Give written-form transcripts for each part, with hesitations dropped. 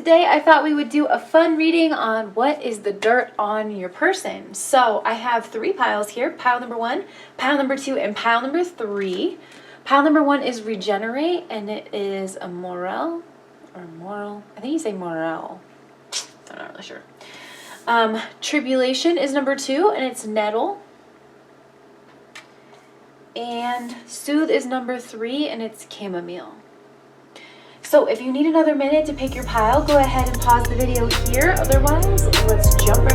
today I thought we would do a fun reading on what is the dirt on your person. So I have 3 piles here, pile number 1, pile number 2, and pile number 3. Pile number 1 is regenerate, and it is a moral, I think you say morale, I'm not really sure. Tribulation is number 2, and it's nettle. And soothe is number 3, and it's chamomile. So if you need another minute to pick your pile, go ahead and pause the video here. Otherwise, let's jump right.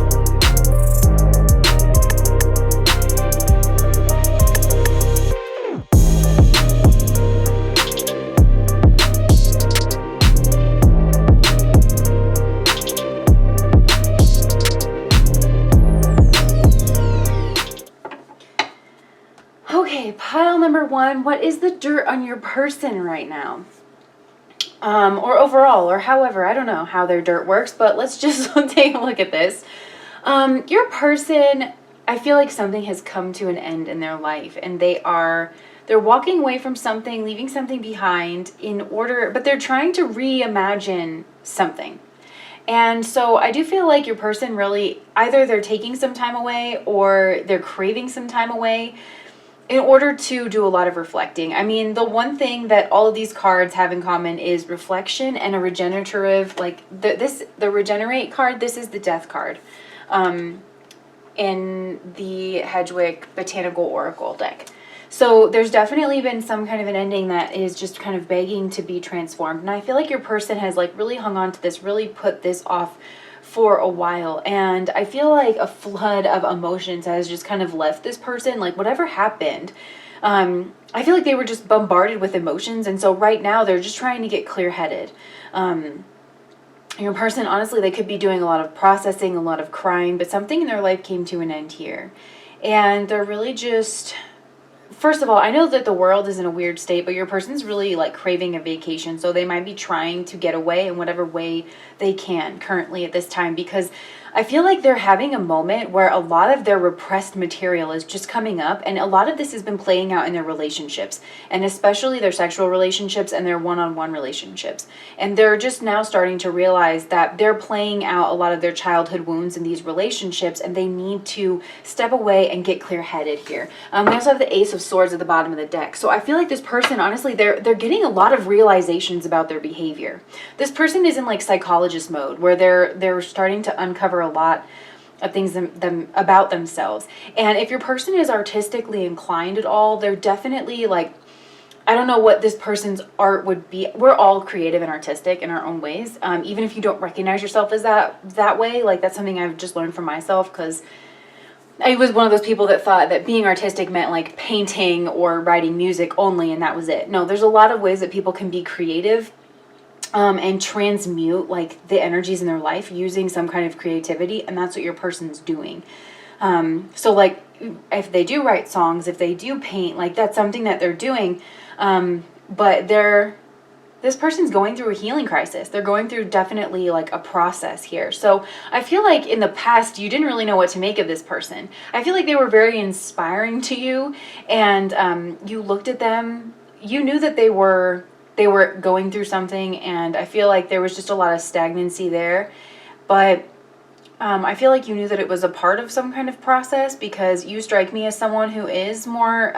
Okay, pile number 1, what is the dirt on your person right now? Or overall, or however, I don't know how their dirt works, but let's just take a look at this. Your person, I feel like something has come to an end in their life, and they're walking away from something, leaving something behind but they're trying to reimagine something. And so I do feel like your person really, either they're taking some time away or they're craving some time away in order to do a lot of reflecting. I mean, the one thing that all of these cards have in common is reflection and a regenerative, like the regenerate card, this is the death card in the Hedgewick Botanical Oracle deck. So there's definitely been some kind of an ending that is just kind of begging to be transformed. And I feel like your person has like really hung on to this, really put this off for a while, and I feel like a flood of emotions has just kind of left this person. Like whatever happened, I feel like they were just bombarded with emotions, and so right now they're just trying to get clear-headed. Your person, honestly, they could be doing a lot of processing, a lot of crying, but something in their life came to an end here, and they're really just... First of all, I know that the world is in a weird state, but your person's really like craving a vacation. So they might be trying to get away in whatever way they can currently at this time, because I feel like they're having a moment where a lot of their repressed material is just coming up, and a lot of this has been playing out in their relationships, and especially their sexual relationships and their one-on-one relationships. And they're just now starting to realize that they're playing out a lot of their childhood wounds in these relationships, and they need to step away and get clear-headed here. We also have the Ace of Swords at the bottom of the deck. So I feel like this person, honestly, they're getting a lot of realizations about their behavior. This person is in like psychologist mode, where they're starting to uncover a lot of things about themselves. And if your person is artistically inclined at all, they're definitely like, I don't know what this person's art would be. We're all creative and artistic in our own ways. Even if you don't recognize yourself as that way, like that's something I've just learned from myself, because I was one of those people that thought that being artistic meant like painting or writing music only, and that was it. No, there's a lot of ways that people can be creative and transmute like the energies in their life using some kind of creativity, and that's what your person's doing. So like if they do write songs, if they do paint, like that's something that they're doing, but this person's going through a healing crisis. They're going through definitely like a process here. So I feel like in the past, you didn't really know what to make of this person. I feel like they were very inspiring to you, and you looked at them, you knew that they were going through something, and I feel like there was just a lot of stagnancy there. But I feel like you knew that it was a part of some kind of process, because you strike me as someone who is more...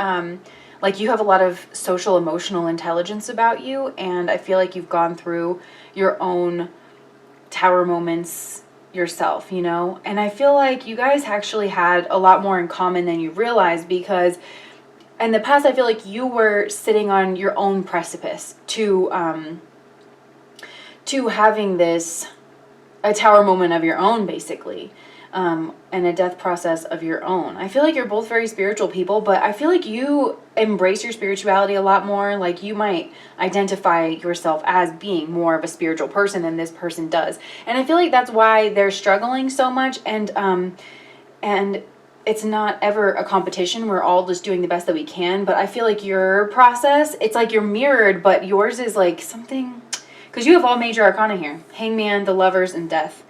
like you have a lot of social emotional intelligence about you, and I feel like you've gone through your own tower moments yourself, you know? And I feel like you guys actually had a lot more in common than you realized, because in the past I feel like you were sitting on your own precipice to having a tower moment of your own, basically. And a death process of your own. I feel like you're both very spiritual people, but I feel like you embrace your spirituality a lot more. Like you might identify yourself as being more of a spiritual person than this person does. And I feel like that's why they're struggling so much, and it's not ever a competition. We're all just doing the best that we can. But I feel like your process, it's like you're mirrored, but yours is like something, because you have all major arcana here: Hangman, the Lovers, and Death.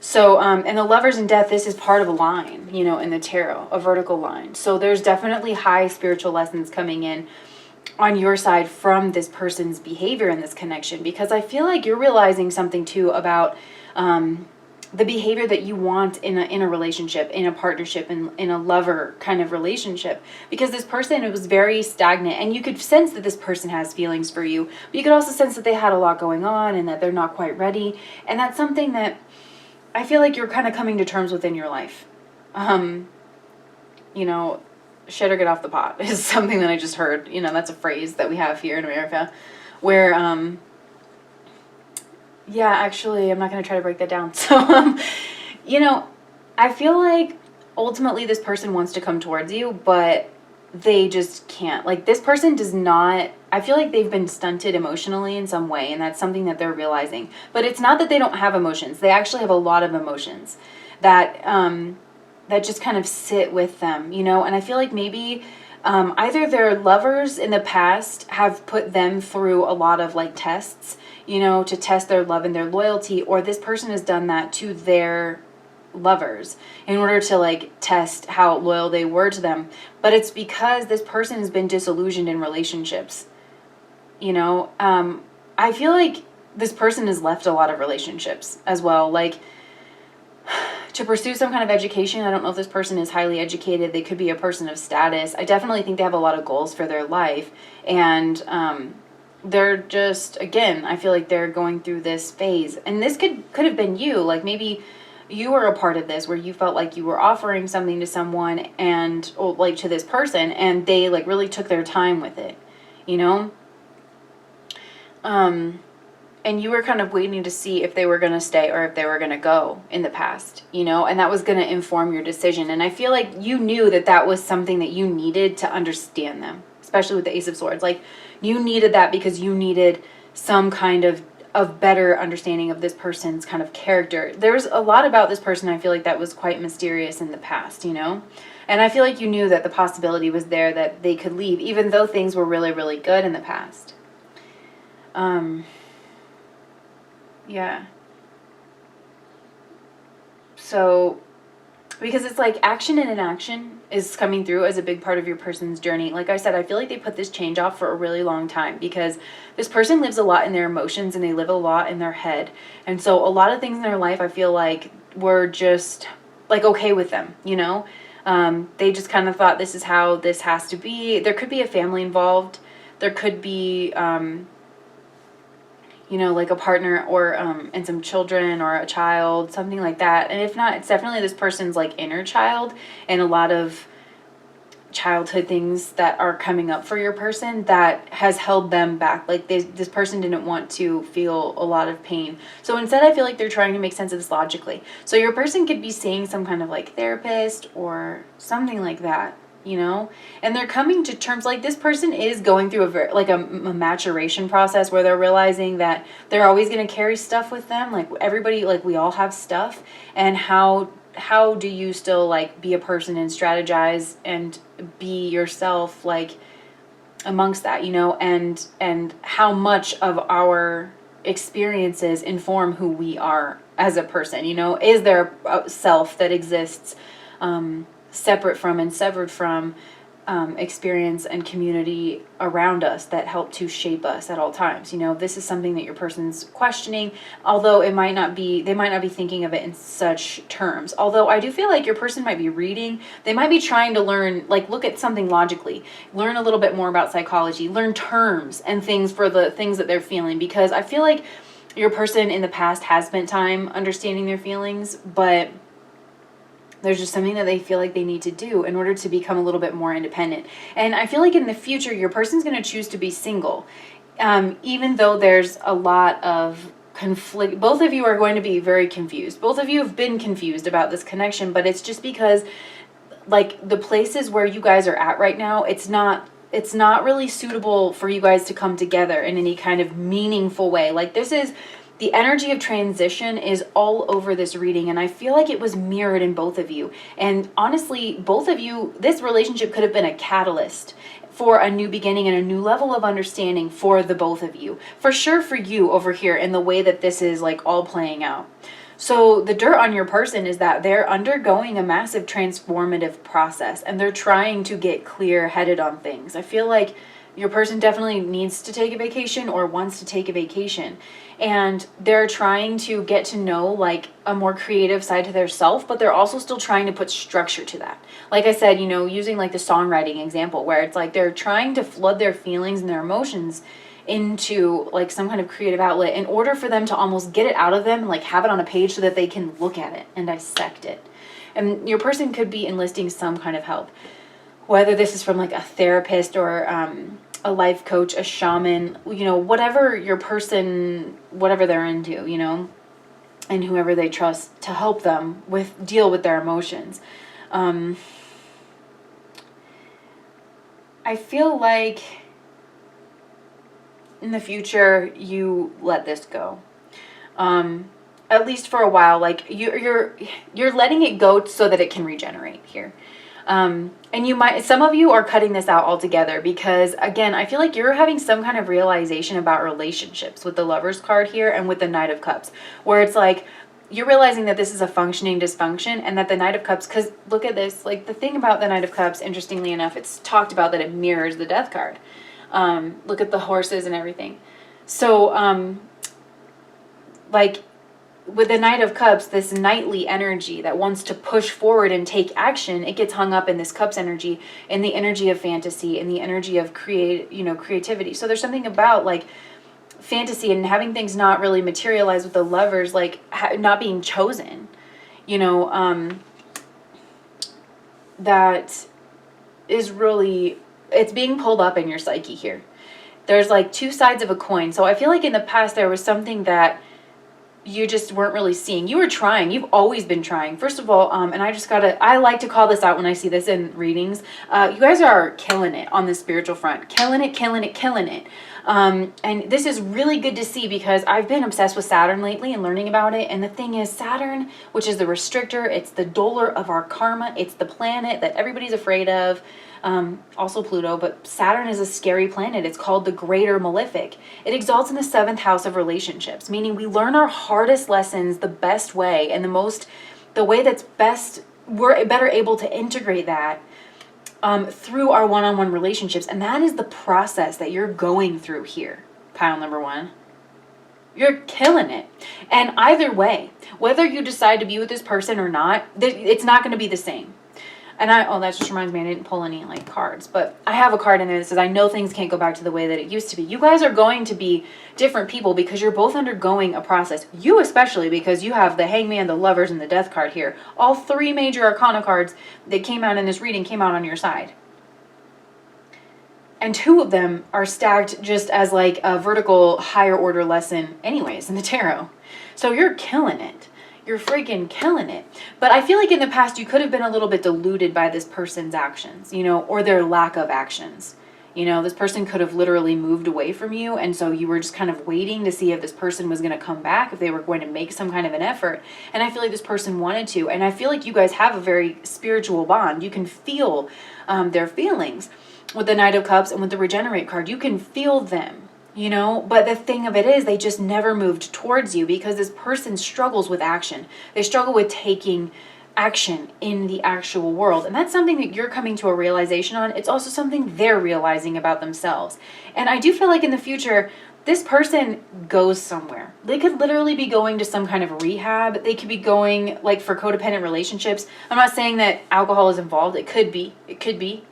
So, and the Lovers and Death, this is part of a line, you know, in the tarot, a vertical line. So there's definitely high spiritual lessons coming in on your side from this person's behavior in this connection, because I feel like you're realizing something too about the behavior that you want in a relationship, in a partnership, in a lover kind of relationship. Because this person, it was very stagnant, and you could sense that this person has feelings for you, but you could also sense that they had a lot going on and that they're not quite ready. And that's something that I feel like you're kind of coming to terms with in your life. You know, shit or get off the pot is something that I just heard. You know, that's a phrase that we have here in America where, yeah, actually, I'm not going to try to break that down. So, you know, I feel like ultimately this person wants to come towards you, but they just can't. Like, this person does not, I feel like they've been stunted emotionally in some way, and that's something that they're realizing. But it's not that they don't have emotions. They actually have a lot of emotions that, that just kind of sit with them, you know? And I feel like maybe either their lovers in the past have put them through a lot of like tests, you know, to test their love and their loyalty, or this person has done that to their lovers in order to like test how loyal they were to them. But it's because this person has been disillusioned in relationships, you know? I feel like this person has left a lot of relationships as well, like to pursue some kind of education. I don't know if this person is highly educated. They could be a person of status. I definitely think they have a lot of goals for their life. And they're just, again, I feel like they're going through this phase. And this could have been you. Like maybe you were a part of this where you felt like you were offering something to someone and, or like to this person, and they like really took their time with it, you know? And you were kind of waiting to see if they were going to stay or if they were going to go in the past, you know, and that was going to inform your decision. And I feel like you knew that that was something that you needed to understand them, especially with the Ace of Swords. Like you needed that because you needed some kind of better understanding of this person's kind of character. There's a lot about this person I feel like that was quite mysterious in the past, you know, and I feel like you knew that the possibility was there that they could leave, even though things were really, really good in the past. Yeah. So, because it's like action and inaction is coming through as a big part of your person's journey. Like I said, I feel like they put this change off for a really long time because this person lives a lot in their emotions and they live a lot in their head. And so a lot of things in their life, I feel like were just like okay with them, you know? They just kind of thought this is how this has to be. There could be a family involved. There could be, you know, like a partner or, and some children or a child, something like that. And if not, it's definitely this person's like inner child and a lot of childhood things that are coming up for your person that has held them back. Like this person didn't want to feel a lot of pain. So instead, I feel like they're trying to make sense of this logically. So your person could be seeing some kind of like therapist or something like that, you know, and they're coming to terms. Like this person is going through a maturation process where they're realizing that they're always going to carry stuff with them. Like everybody, like we all have stuff, and how do you still like be a person and strategize and be yourself like amongst that, you know, and how much of our experiences inform who we are as a person, you know? Is there a self that exists separate from and severed from experience and community around us that help to shape us at all times? You know, this is something that your person's questioning, although they might not be thinking of it in such terms. Although I do feel like your person might be reading, they might be trying to learn, like look at something logically, learn a little bit more about psychology, learn terms and things for the things that they're feeling, because I feel like your person in the past has spent time understanding their feelings, but there's just something that they feel like they need to do in order to become a little bit more independent. And I feel like in the future, your person's going to choose to be single. Even though there's a lot of conflict, both of you are going to be very confused. Both of you have been confused about this connection, but it's just because like the places where you guys are at right now, it's not really suitable for you guys to come together in any kind of meaningful way. Like this is, the energy of transition is all over this reading, and I feel like it was mirrored in both of you. And honestly, both of you, this relationship could have been a catalyst for a new beginning and a new level of understanding for the both of you. For sure for you over here in the way that this is like all playing out. So the dirt on your person is that they're undergoing a massive transformative process and they're trying to get clear-headed on things. I feel like Your person definitely needs to take a vacation or wants to take a vacation. And they're trying to get to know like a more creative side to their self, but they're also still trying to put structure to that. Like I said, you know, using like the songwriting example where it's like they're trying to flood their feelings and their emotions into like some kind of creative outlet in order for them to almost get it out of them, like have it on a page so that they can look at it and dissect it. And your person could be enlisting some kind of help, whether this is from like a therapist or a life coach, a shaman, you know, whatever your person, whatever they're into, you know, and whoever they trust to help them with deal with their emotions. I feel like in the future you let this go. At least for a while, like you're letting it go so that it can regenerate here. And you might, some of you are cutting this out altogether because, again, I feel like you're having some kind of realization about relationships with the Lover's card here and with the Knight of Cups, where it's like you're realizing that this is a functioning dysfunction and that the Knight of Cups, because look at this, like the thing about the Knight of Cups, interestingly enough, it's talked about that it mirrors the Death card. Look at the horses and everything. So, like, with the Knight of Cups, this knightly energy that wants to push forward and take action, it gets hung up in this Cups energy, in the energy of fantasy, in the energy of creativity. So there's something about like fantasy and having things not really materialize with the Lovers, like not being chosen, you know, that is really, it's being pulled up in your psyche here. There's like two sides of a coin. So I feel like in the past there was something that you just weren't really seeing. You were trying. You've always been trying. First of all, and I like to call this out when I see this in readings. You guys are killing it on the spiritual front. Killing it, killing it, killing it. And this is really good to see because I've been obsessed with Saturn lately and learning about it. And the thing is, Saturn, which is the restrictor, it's the doler of our karma. It's the planet that everybody's afraid of. Also Pluto, but Saturn is a scary planet. It's called the Greater Malefic. It exalts in the 7th house of relationships, meaning we learn our hardest lessons the best way and the way that's best, we're better able to integrate that through our one-on-one relationships. And that is the process that you're going through here, pile number 1. You're killing it. And either way, whether you decide to be with this person or not, it's not going to be the same. And that just reminds me, I didn't pull any like cards, but I have a card in there that says, I know things can't go back to the way that it used to be. You guys are going to be different people because you're both undergoing a process. You especially, because you have the Hangman, the Lovers, and the Death card here. All 3 major arcana cards that came out in this reading came out on your side. And 2 of them are stacked just as like a vertical higher order lesson anyways in the tarot. So you're killing it. You're freaking killing it. But I feel like in the past you could have been a little bit deluded by this person's actions, you know, or their lack of actions. You know, this person could have literally moved away from you, and so you were just kind of waiting to see if this person was going to come back, if they were going to make some kind of an effort. And I feel like this person wanted to, and I feel like you guys have a very spiritual bond. You can feel their feelings with the Knight of Cups and with the Regenerate card. You can feel them. You know, but the thing of it is they just never moved towards you because this person struggles with action. They struggle with taking action in the actual world. And that's something that you're coming to a realization on. It's also something they're realizing about themselves. And I do feel like in the future, this person goes somewhere. They could literally be going to some kind of rehab. They could be going like for codependent relationships. I'm not saying that alcohol is involved. It could be. It could be.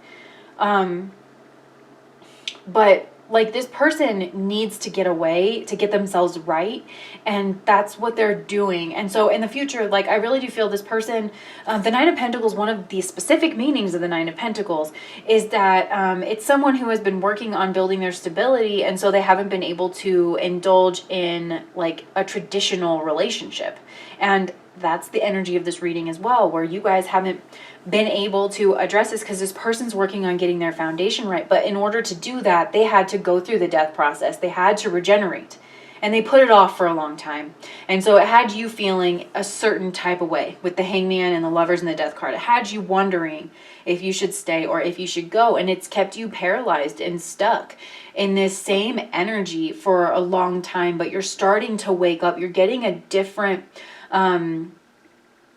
But like this person needs to get away to get themselves right, and that's what they're doing. And so in the future, like I really do feel this person, the Nine of Pentacles, one of the specific meanings of the Nine of Pentacles is that it's someone who has been working on building their stability, and so they haven't been able to indulge in like a traditional relationship. And that's the energy of this reading as well, where you guys haven't been able to address this because this person's working on getting their foundation right. But in order to do that, they had to go through the death process. They had to regenerate, and they put it off for a long time. And so it had you feeling a certain type of way with the Hangman and the Lovers and the Death card. It had you wondering if you should stay or if you should go. And it's kept you paralyzed and stuck in this same energy for a long time. But you're starting to wake up. You're getting a different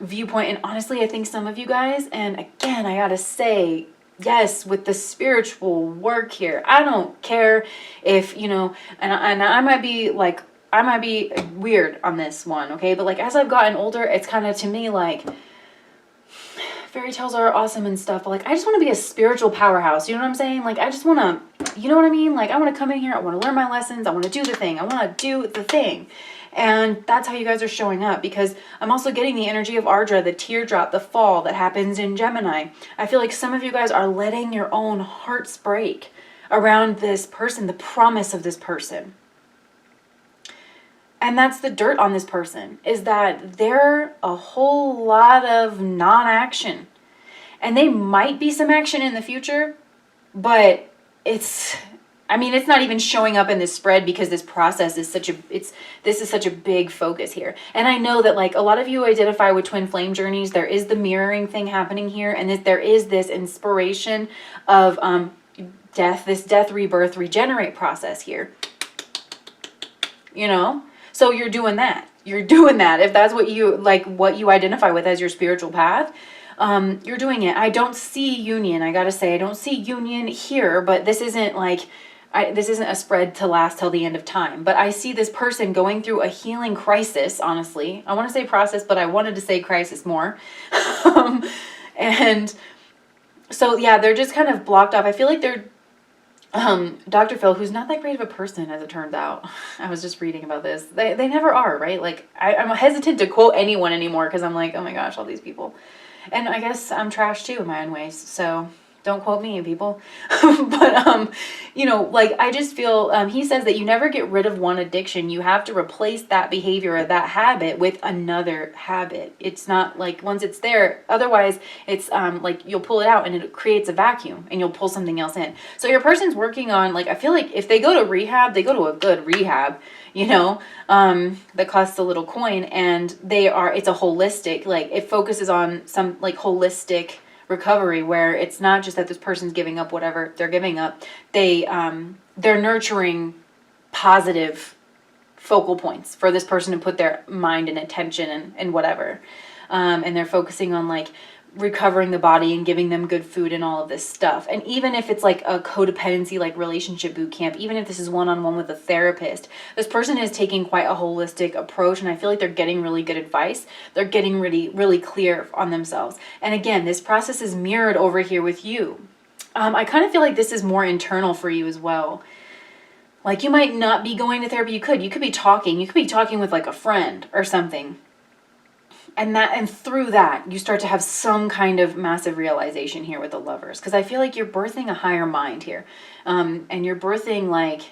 viewpoint. And honestly, I think some of you guys, and again, I gotta say, Yes, with the spiritual work here. I don't care if, you know, and I might be like, I might be weird on this one, okay? But like, as I've gotten older, it's kind of, to me, like, fairy tales are awesome and stuff, but like, I just want to be a spiritual powerhouse. You know what I'm saying? Like, I just want to, you know what I mean? Like, I want to come in here. I want to learn my lessons. I want to do the thing. I want to do the thing. And that's how you guys are showing up, because I'm also getting the energy of Ardra, the teardrop, the fall that happens in Gemini. I feel like some of you guys are letting your own hearts break around this person, the promise of this person. And that's the dirt on this person, is that they're a whole lot of non-action. And they might be some action in the future, but it's not even showing up in this spread, because this process is such a big focus here. And I know that like a lot of you identify with twin flame journeys. There is the mirroring thing happening here, and there is this inspiration of death, this death, rebirth, regenerate process here. You know? So you're doing that. You're doing that. If that's what you like, what you identify with as your spiritual path, you're doing it. I don't see union. I gotta say, I don't see union here, but this isn't like, this isn't a spread to last till the end of time. But I see this person going through a healing crisis, honestly. I want to say process, but I wanted to say crisis more. And so, yeah, they're just kind of blocked off. I feel like they're, Dr. Phil, who's not that great of a person, as it turns out. I was just reading about this. They never are, right? Like, I'm hesitant to quote anyone anymore, because I'm like, oh my gosh, all these people. And I guess I'm trash too in my own ways, so don't quote me, people. But, you know, like, I just feel, he says that you never get rid of one addiction. You have to replace that behavior or that habit with another habit. It's not like once it's there, otherwise it's like you'll pull it out and it creates a vacuum and you'll pull something else in. So your person's working on, like, I feel like if they go to rehab, they go to a good rehab, you know, that costs a little coin, and it's a holistic, like, it focuses on some like holistic recovery, where it's not just that this person's giving up whatever they're giving up. They're nurturing positive focal points for this person to put their mind and attention and whatever. And they're focusing on like recovering the body and giving them good food and all of this stuff. And even if it's like a codependency, like relationship boot camp, even if this is one-on-one with a therapist, this person is taking quite a holistic approach. And I feel like they're getting really good advice. They're getting really, really clear on themselves. And again, this process is mirrored over here with you. I kind of feel like this is more internal for you as well. Like, you might not be going to therapy. You could be talking with like a friend or something. And through that, you start to have some kind of massive realization here with the Lovers. Because I feel like you're birthing a higher mind here. And you're birthing like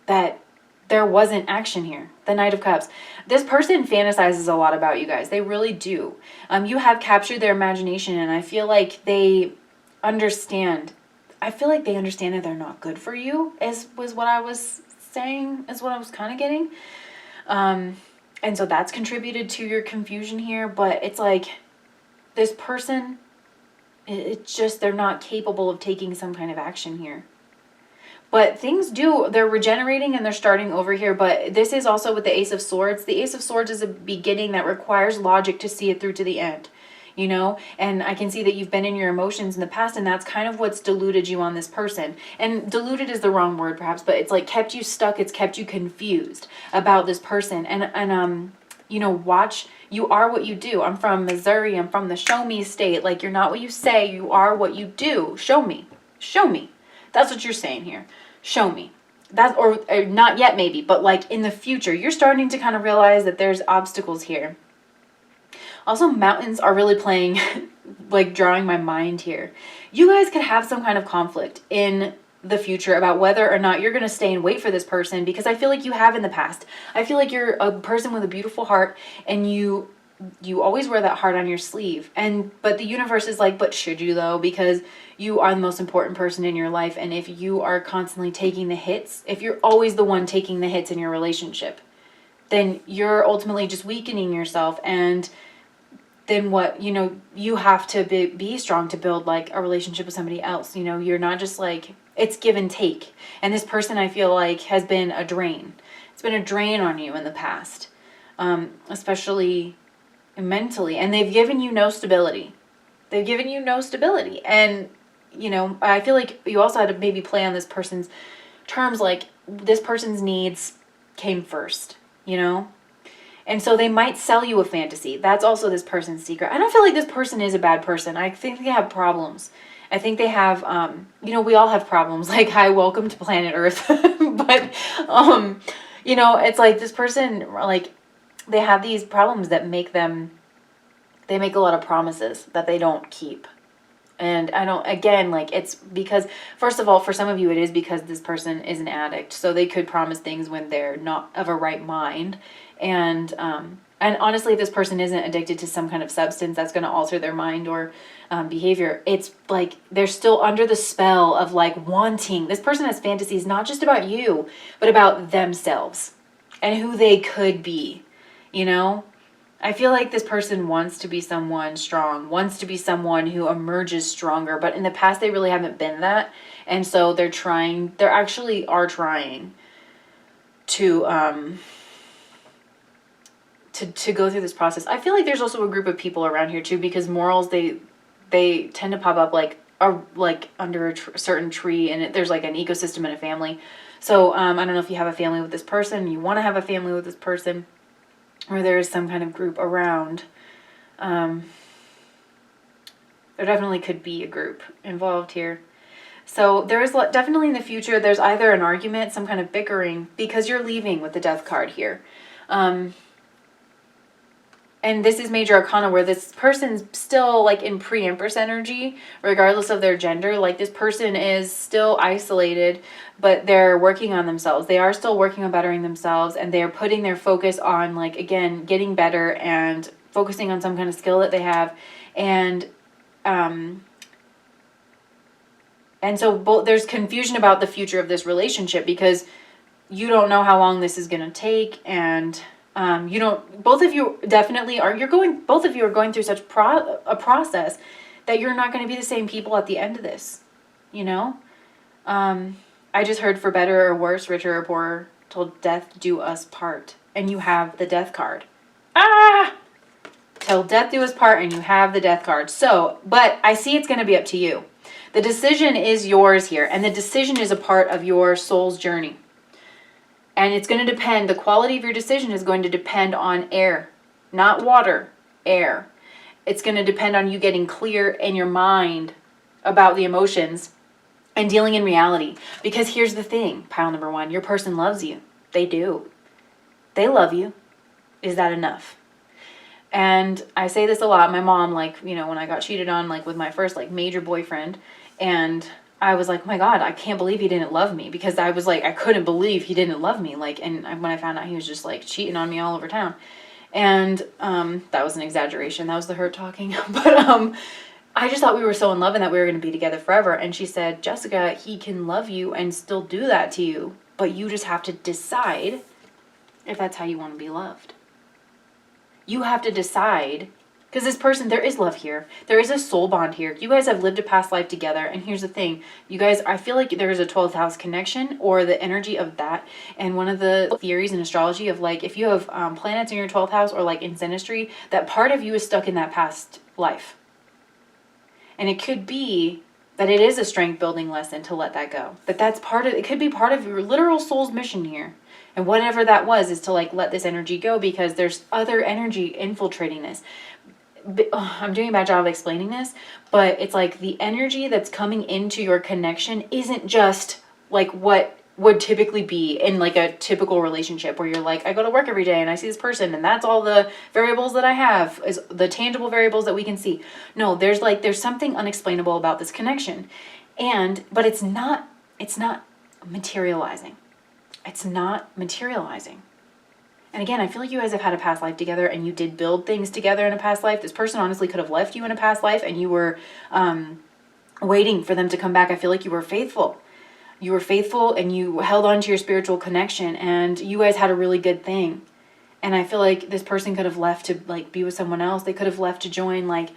that there wasn't action here. The Knight of Cups. This person fantasizes a lot about you guys. They really do. You have captured their imagination, and I feel like they understand. I feel like they understand that they're not good for you, was what I was saying, is what I was kind of getting. And so that's contributed to your confusion here. But it's like this person, it's just they're not capable of taking some kind of action here. But they're regenerating and they're starting over here. But this is also with the Ace of Swords. The Ace of Swords is a beginning that requires logic to see it through to the end. You know, and I can see that you've been in your emotions in the past, and that's kind of what's deluded you on this person. And deluded is the wrong word perhaps, but it's like kept you stuck. It's kept you confused about this person. And you know, you are what you do. I'm from Missouri. I'm from the show me state. Like, you're not what you say. You are what you do. Show me. Show me. That's what you're saying here. Show me. That, or not yet maybe, but like in the future, you're starting to kind of realize that there's obstacles here. Also, mountains are really playing, like, drawing my mind here. You guys could have some kind of conflict in the future about whether or not you're going to stay and wait for this person, because I feel like you have in the past. I feel like you're a person with a beautiful heart, and you always wear that heart on your sleeve. But the universe is like, but should you though? Because you are the most important person in your life. And if you are constantly taking the hits, if you're always the one taking the hits in your relationship, then you're ultimately just weakening yourself. And then what, you know, you have to be strong to build like a relationship with somebody else. You know, you're not just like, it's give and take. And this person, I feel like, has been a drain. It's been a drain on you in the past, especially mentally. And they've given you no stability. They've given you no stability. And you know, I feel like you also had to maybe play on this person's terms, like this person's needs came first, you know? And so they might sell you a fantasy. That's also this person's secret. I don't feel like this person is a bad person. I think they have problems. I think they have, you know, we all have problems. Like, hi, welcome to planet Earth. But, you know, it's like this person, like, they have these problems that make them, they make a lot of promises that they don't keep. And I don't, again, like, it's because, first of all, for some of you, it is because this person is an addict. So they could promise things when they're not of a right mind. And honestly, if this person isn't addicted to some kind of substance that's going to alter their mind or behavior, it's like they're still under the spell of like wanting. This person has fantasies not just about you, but about themselves and who they could be, you know? I feel like this person wants to be someone strong, wants to be someone who emerges stronger, but in the past they really haven't been that. And so they're trying, they actually are trying to go through this process. I feel like there's also a group of people around here too, because morals, they tend to pop up like under a certain tree, and there's like an ecosystem and a family. So I don't know if you have a family with this person, you want to have a family with this person, or there is some kind of group around. There definitely could be a group involved here. So there is definitely in the future, there's either an argument, some kind of bickering, because you're leaving with the Death card here. And this is major arcana, where this person's still like in pre-empress energy, regardless of their gender. Like this person is still isolated, but they're working on themselves. They are still working on bettering themselves, and they're putting their focus on, like, again, getting better and focusing on some kind of skill that they have. And so there's confusion about the future of this relationship, because you don't know how long this is going to take, and you don't, both of you definitely are, both of you are going through such a process that you're not going to be the same people at the end of this, you know? I just heard for better or worse, richer or poorer, till death do us part. And you have the Death card. Till death do us part, and you have the Death card. So, but I see it's going to be up to you. The decision is yours here, and the decision is a part of your soul's journey. And it's going to depend, the quality of your decision is going to depend on air, not water, air. It's going to depend on you getting clear in your mind about the emotions and dealing in reality. Because here's the thing, pile number one, your person loves you. They do. They love you. Is that enough? And I say this a lot. My mom, like, you know, when I got cheated on, like with my first like major boyfriend, and I was like, oh my God, I can't believe he didn't love me, because I was like, I couldn't believe he didn't love me. Like, and when I found out he was just like cheating on me all over town. And that was an exaggeration. That was the hurt talking. But I just thought we were so in love and that we were going to be together forever. And she said, Jessica, he can love you and still do that to you, but you just have to decide if that's how you want to be loved. You have to decide. Because this person, there is love here. There is a soul bond here. You guys have lived a past life together. And here's the thing. You guys, I feel like there is a 12th house connection, or the energy of that. And one of the theories in astrology of like, if you have planets in your 12th house, or like in SYNASTRY, that part of you is stuck in that past life. And it could be that it is a strength building lesson to let that go. That that's part of, it could be part of your literal soul's mission here. And whatever that was is to like let this energy go, because there's other energy infiltrating this. I'm doing a bad job of explaining this, but it's like the energy that's coming into your connection isn't just like what would typically be in like a typical relationship, where you're like, I go to work every day and I see this person and that's all the variables that I have, is the tangible variables that we can see. No, there's something unexplainable about this connection. But it's not materializing. It's not materializing. And again, I feel like you guys have had a past life together, and you did build things together in a past life. This person honestly could have left you in a past life, and you were waiting for them to come back. I feel like you were faithful. You were faithful, and you held on to your spiritual connection, and you guys had a really good thing. And I feel like this person could have left to like be with someone else. They could have left to join like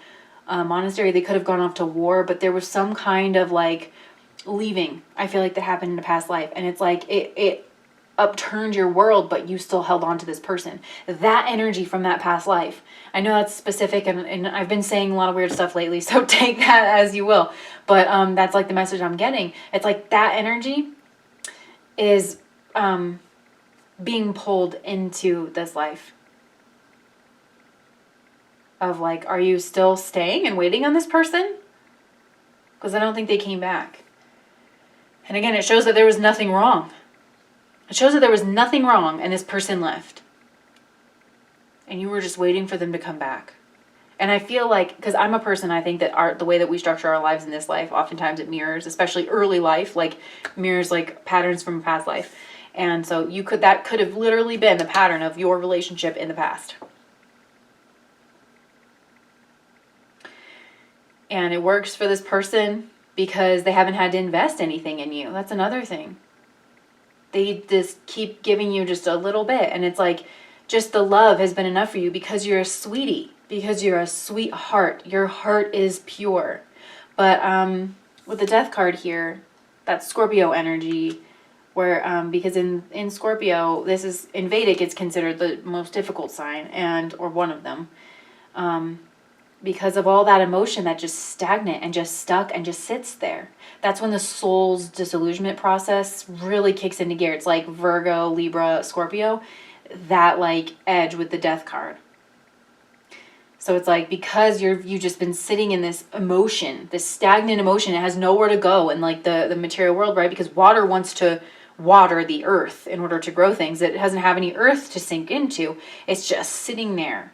a monastery. They could have gone off to war, but there was some kind of like leaving, I feel like, that happened in a past life. And it's like upturned your world, but you still held on to this person. That energy from that past life. I know that's specific, and I've been saying a lot of weird stuff lately, so take that as you will. But that's like the message I'm getting. It's like that energy is being pulled into this life. Of like, are you still staying and waiting on this person? Because I don't think they came back. And again, it shows that there was nothing wrong. It shows that there was nothing wrong and this person left. And you were just waiting for them to come back. And I feel like, because I'm a person, I think that the way that we structure our lives in this life, oftentimes it mirrors, especially early life, like mirrors like patterns from a past life. And so that could have literally been the pattern of your relationship in the past. And it works for this person because they haven't had to invest anything in you. That's another thing. They just keep giving you just a little bit. And it's like, just the love has been enough for you because you're a sweetie. Because you're a sweetheart. Your heart is pure. But with the death card here, that's Scorpio energy. Where, because in Scorpio, this is, in Vedic, it's considered the most difficult sign. Or one of them. Because of all that emotion that just stagnant and just stuck and just sits there. That's when the soul's disillusionment process really kicks into gear. It's like Virgo, Libra, Scorpio, that like edge with the death card. So it's like, because you've just been sitting in this emotion, this stagnant emotion, it has nowhere to go in like the material world, right? Because water wants to water the earth in order to grow things. It doesn't have any earth to sink into. It's just sitting there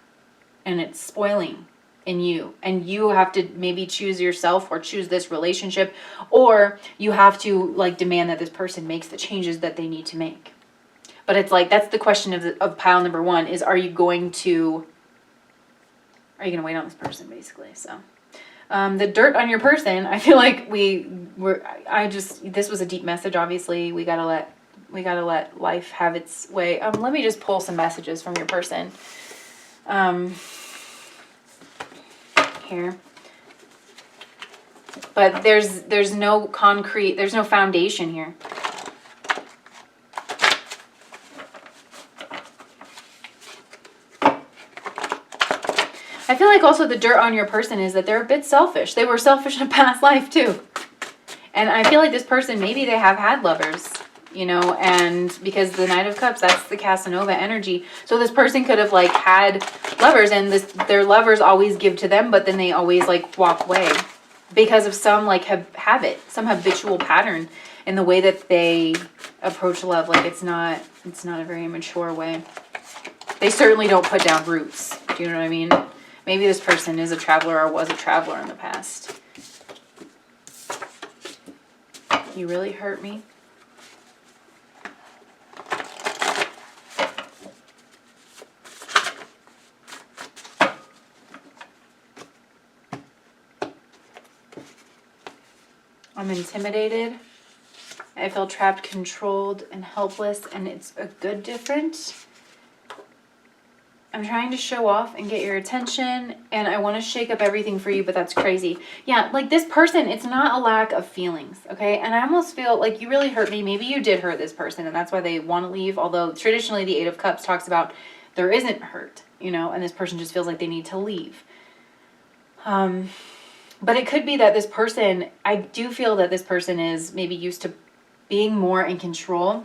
and it's spoiling in you, and you have to maybe choose yourself or choose this relationship, or you have to like demand that this person makes the changes that they need to make. But it's like, that's the question of pile number one is, are you going to wait on this person, basically? So the dirt on your person, I feel like this was a deep message. Obviously we gotta let life have its way. Let me just pull some messages from your person here. But there's no concrete, there's no foundation here. I feel like also the dirt on your person is that they're a bit selfish. They were selfish in a past life too. And I feel like this person, maybe they have had lovers, and because the Knight of Cups, that's the Casanova energy. So this person could have like had lovers, and their lovers always give to them, but then they always like walk away because of some like habit, some habitual pattern in the way that they approach love. Like it's not a very mature way. They certainly don't put down roots. Do you know what I mean? Maybe this person is a traveler or was a traveler in the past. You really hurt me. I'm intimidated. I feel trapped, controlled, and helpless, and it's a good difference. I'm trying to show off and get your attention, and I want to shake up everything for you, but that's crazy. Yeah, like this person, it's not a lack of feelings, okay? And I almost feel like you really hurt me. Maybe you did hurt this person, and that's why they want to leave, although traditionally the Eight of Cups talks about there isn't hurt, and this person just feels like they need to leave. But it could be that this person, I do feel that this person is maybe used to being more in control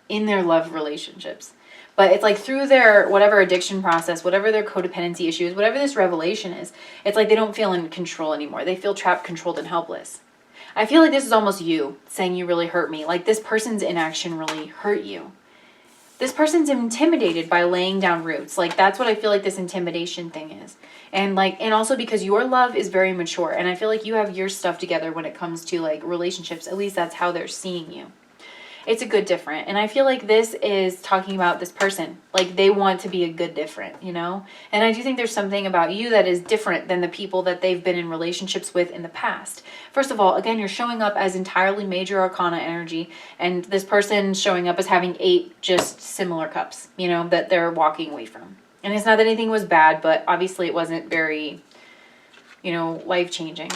in their love relationships. But it's like through their whatever addiction process, whatever their codependency issues, whatever this revelation is, it's like they don't feel in control anymore. They feel trapped, controlled, and helpless. I feel like this is almost you saying you really hurt me. Like this person's inaction really hurt you. This person's intimidated by laying down roots. Like that's what I feel like this intimidation thing is. And also because your love is very mature. And I feel like you have your stuff together when it comes to like relationships. At least that's how they're seeing you. It's a good different. And I feel like this is talking about this person. Like they want to be a good different, And I do think there's something about you that is different than the people that they've been in relationships with in the past. First of all, again, you're showing up as entirely major arcana energy. And this person showing up as having 8 just similar cups, that they're walking away from. And it's not that anything was bad, but obviously it wasn't very, life-changing.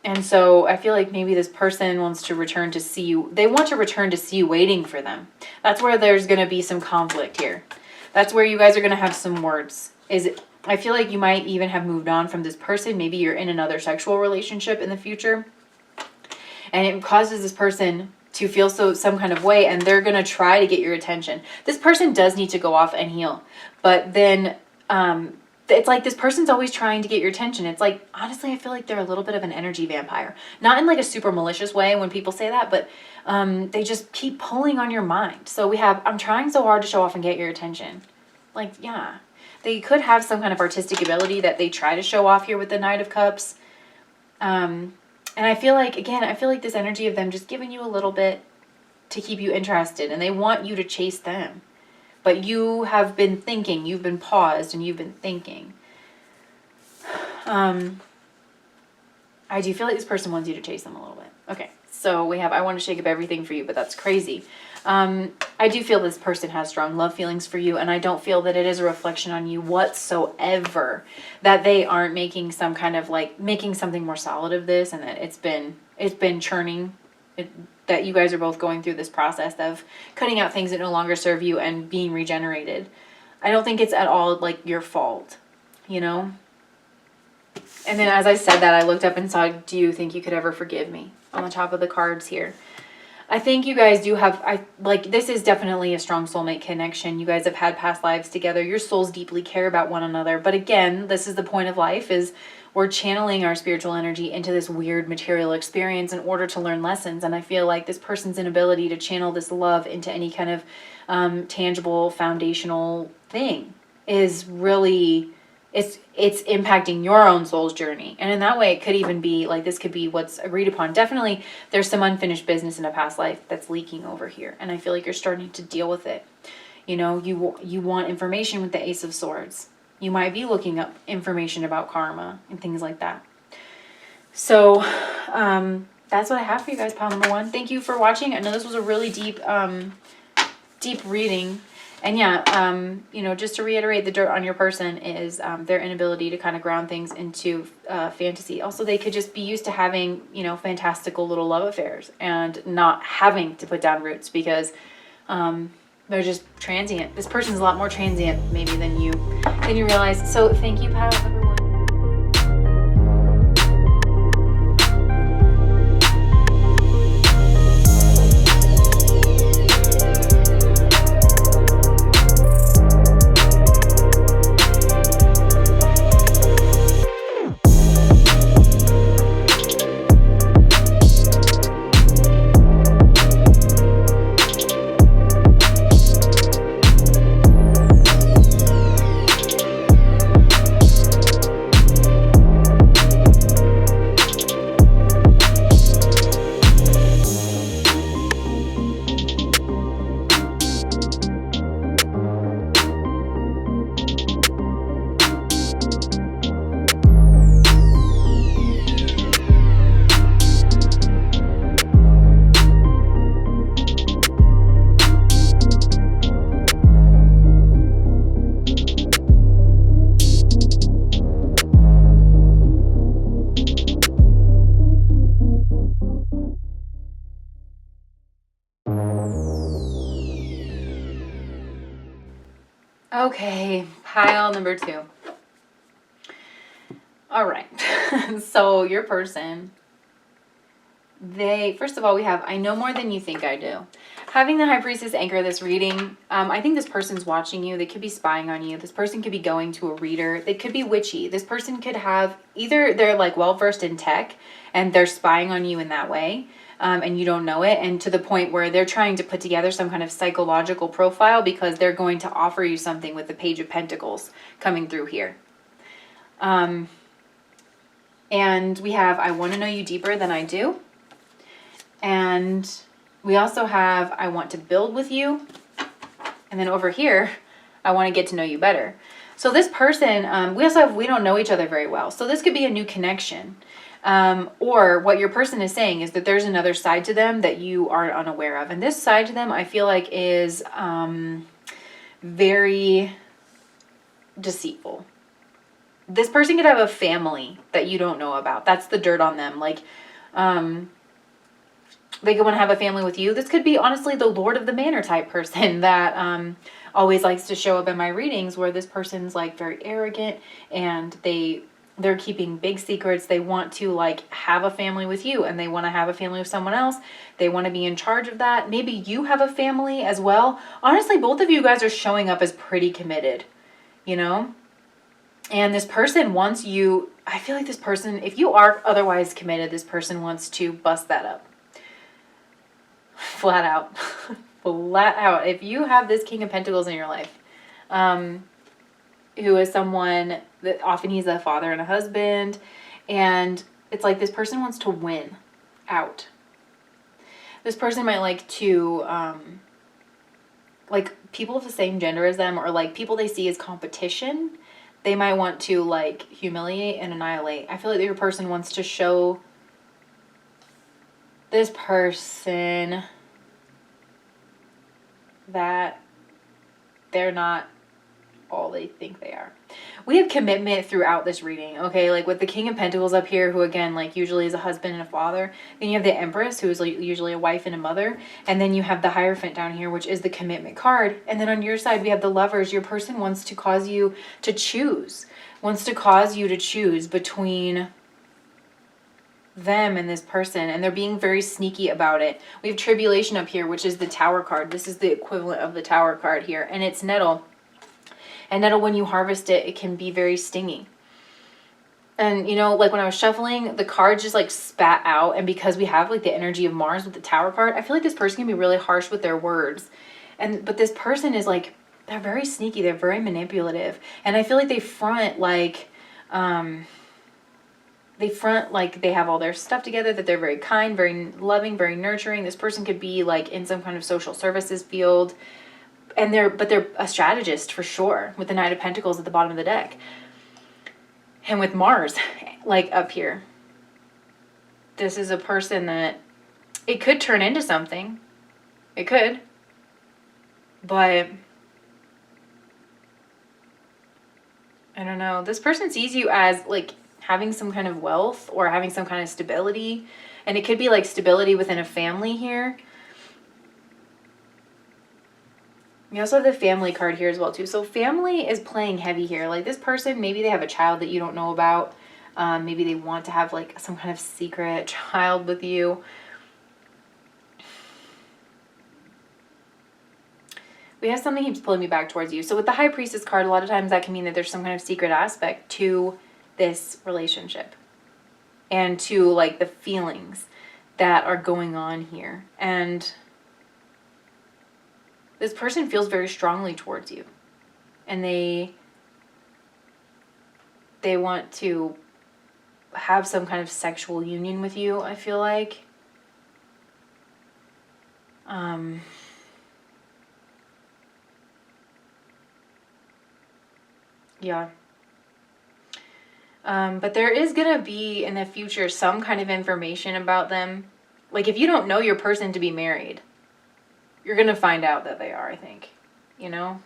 And so I feel like maybe this person wants to return to see you. They want to return to see you waiting for them. That's where there's going to be some conflict here. That's where you guys are going to have some words. I feel like you might even have moved on from this person. Maybe you're in another sexual relationship in the future. And it causes this person to feel some kind of way, and they're going to try to get your attention. This person does need to go off and heal. But then it's like this person's always trying to get your attention. It's like, honestly, I feel like they're a little bit of an energy vampire. Not in like a super malicious way when people say that, but they just keep pulling on your mind. So we have, I'm trying so hard to show off and get your attention. Like, yeah. They could have some kind of artistic ability that they try to show off here with the Knight of Cups. And I feel like, again, I feel like this energy of them just giving you a little bit to keep you interested. And they want you to chase them. But you have been thinking, you've been paused, and you've been thinking. I do feel like this person wants you to chase them a little bit. Okay, so we have, I want to shake up everything for you, but that's crazy. I do feel this person has strong love feelings for you, and I don't feel that it is a reflection on you whatsoever, that they aren't making some kind of like, making something more solid of this, and that it's been churning. That you guys are both going through this process of cutting out things that no longer serve you and being regenerated. I don't think it's at all like your fault, you know? And then as I said that, I looked up and saw, do you think you could ever forgive me? On the top of the cards here. I think you guys do have, this is definitely a strong soulmate connection. You guys have had past lives together. Your souls deeply care about one another. But again, this is the point of life, is we're channeling our spiritual energy into this weird material experience in order to learn lessons. And I feel like this person's inability to channel this love into any kind of tangible, foundational thing is really, it's impacting your own soul's journey. And in that way, it could even be like, this could be what's agreed upon. Definitely, there's some unfinished business in a past life that's leaking over here. And I feel like you're starting to deal with it. You know, you want information with the Ace of Swords. You might be looking up information about karma and things like that. So that's what I have for you guys, pile number one. Thank you for watching. I know this was a really deep reading. And yeah, you know, just to reiterate, the dirt on your person is their inability to kind of ground things into fantasy. Also, they could just be used to having, you know, fantastical little love affairs and not having to put down roots because they're just transient. This person's a lot more transient maybe than you realize. So thank you, pile number one. Okay, pile number two. All right. So your person, first of all, we have, I know more than you think I do. Having the High Priestess anchor this reading, I think this person's watching you. They could be spying on you. This person could be going to a reader. They could be witchy. This person could have, either they're like well-versed in tech and they're spying on you in that way. And you don't know it, and to the point where they're trying to put together some kind of psychological profile because they're going to offer you something with the Page of Pentacles coming through here. And we have, I want to know you deeper than I do. And we also have, I want to build with you. And then over here, I want to get to know you better. So this person, we also have, we don't know each other very well. So this could be a new connection. Or what your person is saying is that there's another side to them that you are unaware of. And this side to them, I feel like, is very deceitful. this person could have a family that you don't know about. That's the dirt on them. Like, they could want to have a family with you. This could be, honestly, the Lord of the Manor type person that always likes to show up in my readings, where this person's like very arrogant and they're keeping big secrets. They want to like have a family with you, and they want to have a family with someone else. They want to be in charge of that. Maybe you have a family as well. Honestly, both of you guys are showing up as pretty committed, you know? And this person wants you, I feel like this person, if you are otherwise committed, this person wants to bust that up. Flat out. Flat out. If you have this King of Pentacles in your life, who is someone that often he's a father and a husband, and it's like this person wants to win out. This person might like to, like people of the same gender as them, or like people they see as competition, they might want to like humiliate and annihilate. I feel like your person wants to show this person that they're not all they think they are. We have commitment throughout this reading, okay? Like with the King of Pentacles up here, who again, like usually is a husband and a father. Then you have the Empress, who is like usually a wife and a mother. And then you have the Hierophant down here, which is the commitment card. And then on your side, we have the Lovers. Your person wants to cause you to choose, wants to cause you to choose between them and this person, and they're being very sneaky about it. We have Tribulation up here, which is the Tower card. This is the equivalent of the Tower card here, and it's nettle. And nettle, when you harvest it, it can be very stinging. And you know, like when I was shuffling, the cards just like spat out, and because we have like the energy of Mars with the Tower card, I feel like this person can be really harsh with their words. But this person is like, they're very sneaky, they're very manipulative, and I feel like they front like they have all their stuff together, that they're very kind, very loving, very nurturing. This person could be like in some kind of social services field, and they're a strategist for sure, with the Knight of Pentacles at the bottom of the deck. And with Mars like up here, this is a person that it could turn into something. It could. But I don't know. This person sees you as like having some kind of wealth or having some kind of stability. And it could be like stability within a family here. We also have the Family card here as well too. So family is playing heavy here. Like this person, maybe they have a child that you don't know about. Maybe they want to have like some kind of secret child with you. We have something keeps pulling me back towards you. So with the High Priestess card, a lot of times that can mean that there's some kind of secret aspect to this relationship and to like the feelings that are going on here. And this person feels very strongly towards you, and they want to have some kind of sexual union with you, I feel like. Yeah. But there is going to be in the future some kind of information about them. Like if you don't know your person to be married, you're going to find out that they are, I think, you know?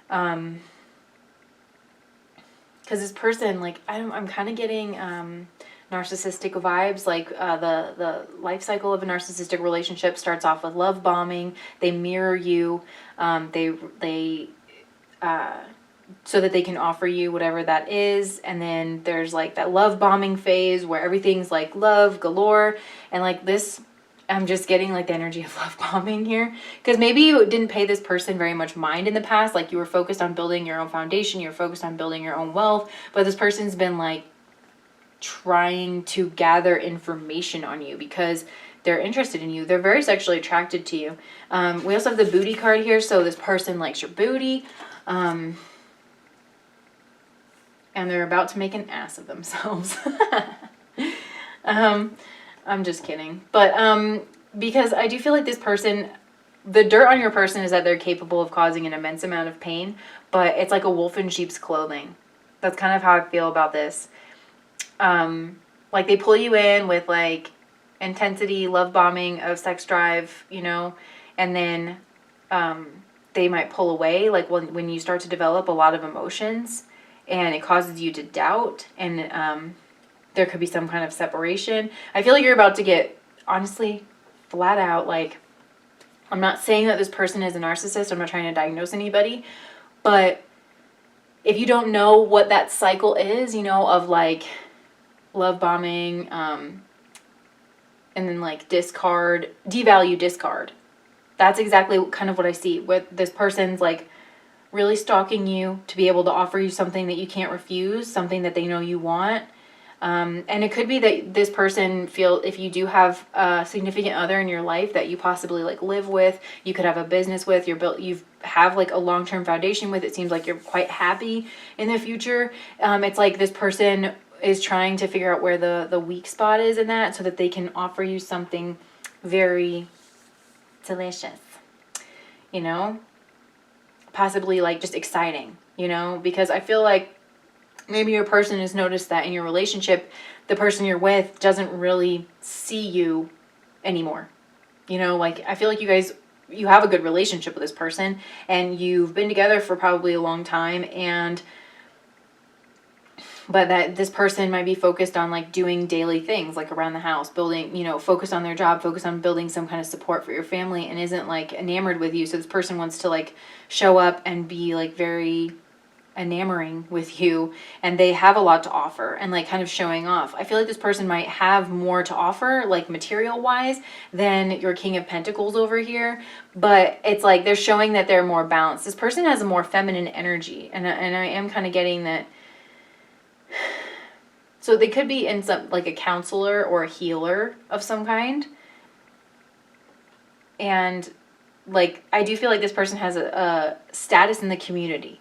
Because this person, like, I'm kind of getting narcissistic vibes. Like the life cycle of a narcissistic relationship starts off with love bombing. They mirror you. So that they can offer you whatever that is. And then there's like that love bombing phase where everything's like love galore. And like this, I'm just getting like the energy of love bombing here. Because maybe you didn't pay this person very much mind in the past. Like you were focused on building your own foundation. You're focused on building your own wealth. But this person's been like trying to gather information on you because they're interested in you. They're very sexually attracted to you. We also have the booty card here. So this person likes your booty. And they're about to make an ass of themselves. I'm just kidding. But because I do feel like this person, the dirt on your person is that they're capable of causing an immense amount of pain, but it's like a wolf in sheep's clothing. That's kind of how I feel about this. Like they pull you in with like intensity, love bombing of sex drive, you know, and then they might pull away like when you start to develop a lot of emotions. and it causes you to doubt, and there could be some kind of separation. I feel like you're about to get, honestly, flat out, like, I'm not saying that this person is a narcissist. I'm not trying to diagnose anybody. But if you don't know what that cycle is, you know, of like love bombing, and then like discard, devalue, discard. That's exactly kind of what I see. With this person's like really stalking you to be able to offer you something that you can't refuse, something that they know you want. And it could be that this person if you do have a significant other in your life that you possibly like live with, you could have a business with, you have like a long-term foundation with, it seems like you're quite happy in the future. It's like this person is trying to figure out where the weak spot is in that so that they can offer you something very delicious, you know, possibly like just exciting, you know, because I feel like maybe your person has noticed that in your relationship, the person you're with doesn't really see you anymore. You know, like, I feel like you have a good relationship with this person, and you've been together for probably a long time, but that this person might be focused on like doing daily things like around the house, building, you know, focus on their job, focus on building some kind of support for your family, and isn't like enamored with you. So this person wants to like show up and be like very enamoring with you, and they have a lot to offer and like kind of showing off. I feel like this person might have more to offer like material wise than your King of Pentacles over here, but it's like they're showing that they're more balanced. This person has a more feminine energy, and I am kind of getting that. So they could be in some like a counselor or a healer of some kind, and like I do feel like this person has a status in the community.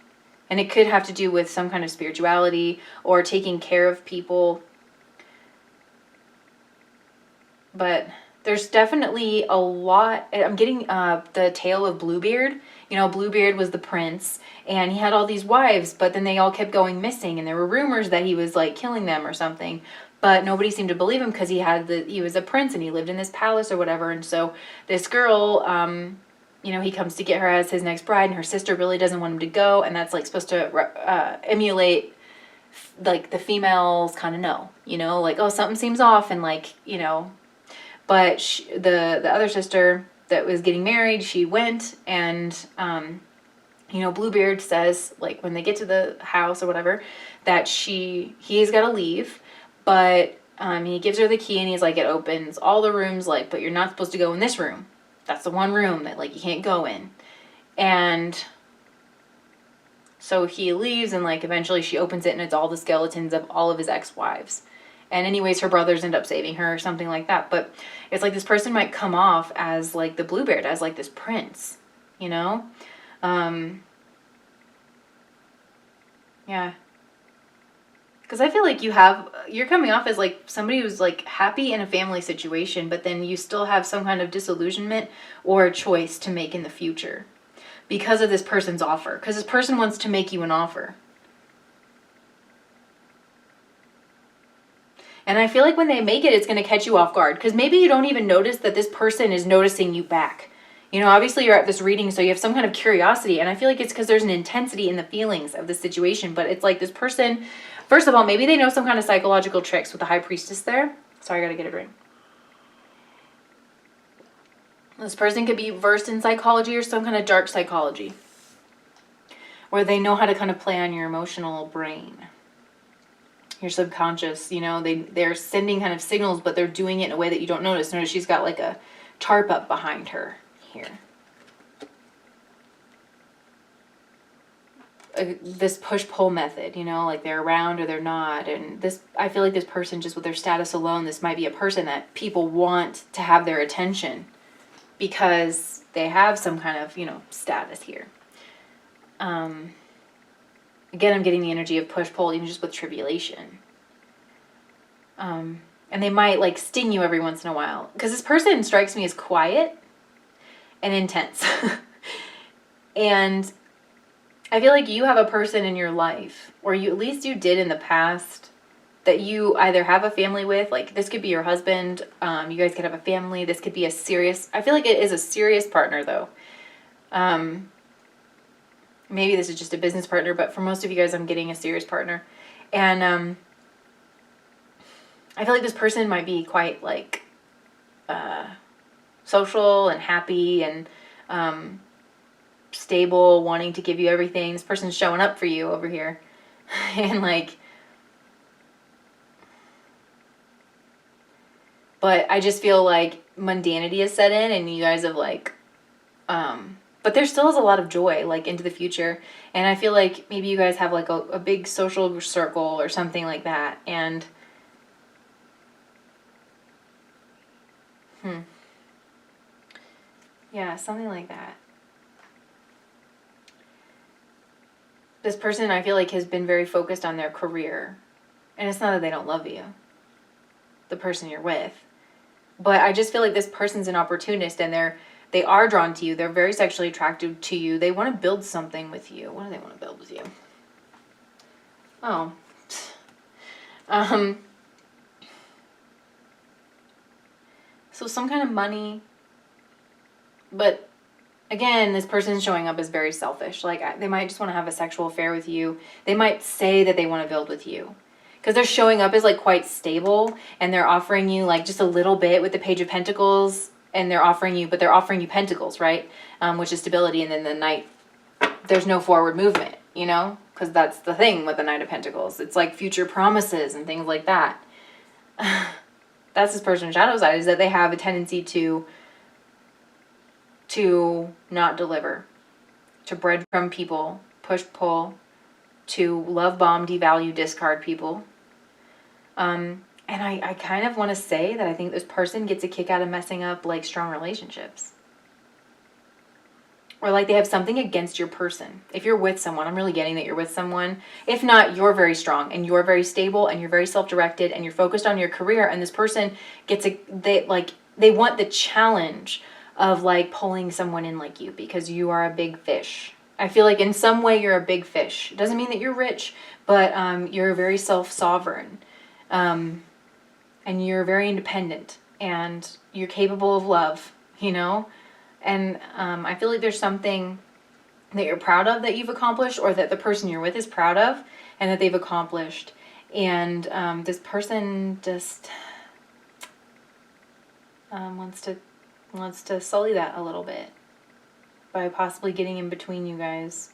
And it could have to do with some kind of spirituality or taking care of people. But there's definitely a lot. I'm getting the tale of Bluebeard. You know, Bluebeard was the prince, and he had all these wives, but then they all kept going missing, and there were rumors that he was like killing them or something. But nobody seemed to believe him because he was a prince and he lived in this palace or whatever. And so this girl, you know, he comes to get her as his next bride, and her sister really doesn't want him to go, and that's like supposed to emulate like the females kind of know, you know, like, oh, something seems off, and like, you know, but the other sister that was getting married, she went, and you know, Bluebeard says like when they get to the house or whatever that he's got to leave, but he gives her the key, and he's like, it opens all the rooms, like, but you're not supposed to go in this room. That's the one room that like you can't go in. And so he leaves, and like eventually she opens it, and it's all the skeletons of all of his ex-wives. And anyways, her brothers end up saving her or something like that. But it's like this person might come off as like the Bluebeard, as like this prince, you know? Yeah. Because I feel like you're coming off as like somebody who's like happy in a family situation, but then you still have some kind of disillusionment or a choice to make in the future because of this person's offer. Because this person wants to make you an offer. And I feel like when they make it, it's going to catch you off guard. Because maybe you don't even notice that this person is noticing you back. You know, obviously you're at this reading, so you have some kind of curiosity. And I feel like it's because there's an intensity in the feelings of the situation. But it's like this person, first of all, maybe they know some kind of psychological tricks with the High Priestess there. Sorry, I got to get a drink. This person could be versed in psychology or some kind of dark psychology, where they know how to kind of play on your emotional brain, your subconscious. You know, they're sending kind of signals, but they're doing it in a way that you don't notice. Notice she's got like a tarp up behind her here. This push-pull method, you know, like they're around or they're not. And this, I feel like this person, just with their status alone, this might be a person that people want to have their attention because they have some kind of, you know, status here. Again, I'm getting the energy of push-pull, even just with tribulation. And they might like sting you every once in a while, because this person strikes me as quiet and intense. And I feel like you have a person in your life, or at least you did in the past, that you either have a family with, like this could be your husband, you guys could have a family, this could be a serious, I feel like it is a serious partner though. maybe this is just a business partner, but for most of you guys, I'm getting a serious partner. And I feel like this person might be quite like social and happy and stable, wanting to give you everything. This person's showing up for you over here. And like, but I just feel like mundanity is set in and you guys have like, but there still is a lot of joy like into the future. And I feel like maybe you guys have like a big social circle or something like that. And yeah, something like that. This person, I feel like, has been very focused on their career. And it's not that they don't love you, the person you're with. But I just feel like this person's an opportunist and they are drawn to you. They're very sexually attracted to you. They want to build something with you. What do they want to build with you? Oh. So some kind of money. But again, this person's showing up as very selfish. Like, they might just want to have a sexual affair with you. They might say that they want to build with you. Because they're showing up as, like, quite stable. And they're offering you, like, just a little bit with the Page of Pentacles. And they're offering you pentacles, right? Which is stability. And then the Knight, there's no forward movement, you know? Because that's the thing with the Knight of Pentacles. It's, like, future promises and things like that. That's this person's shadow side, is that they have a tendency to not deliver, to breadcrumb people, push, pull, to love bomb, devalue, discard people. And I kind of want to say that I think this person gets a kick out of messing up like strong relationships. Or like they have something against your person. If you're with someone, I'm really getting that you're with someone. If not, you're very strong and you're very stable and you're very self-directed and you're focused on your career, and this person gets they want the challenge of like pulling someone in like you because you are a big fish. I feel like in some way you're a big fish. It doesn't mean that you're rich, but you're very self-sovereign. And you're very independent and you're capable of love, you know? And I feel like there's something that you're proud of that you've accomplished, or that the person you're with is proud of and that they've accomplished. And this person just wants to sully that a little bit by possibly getting in between you guys.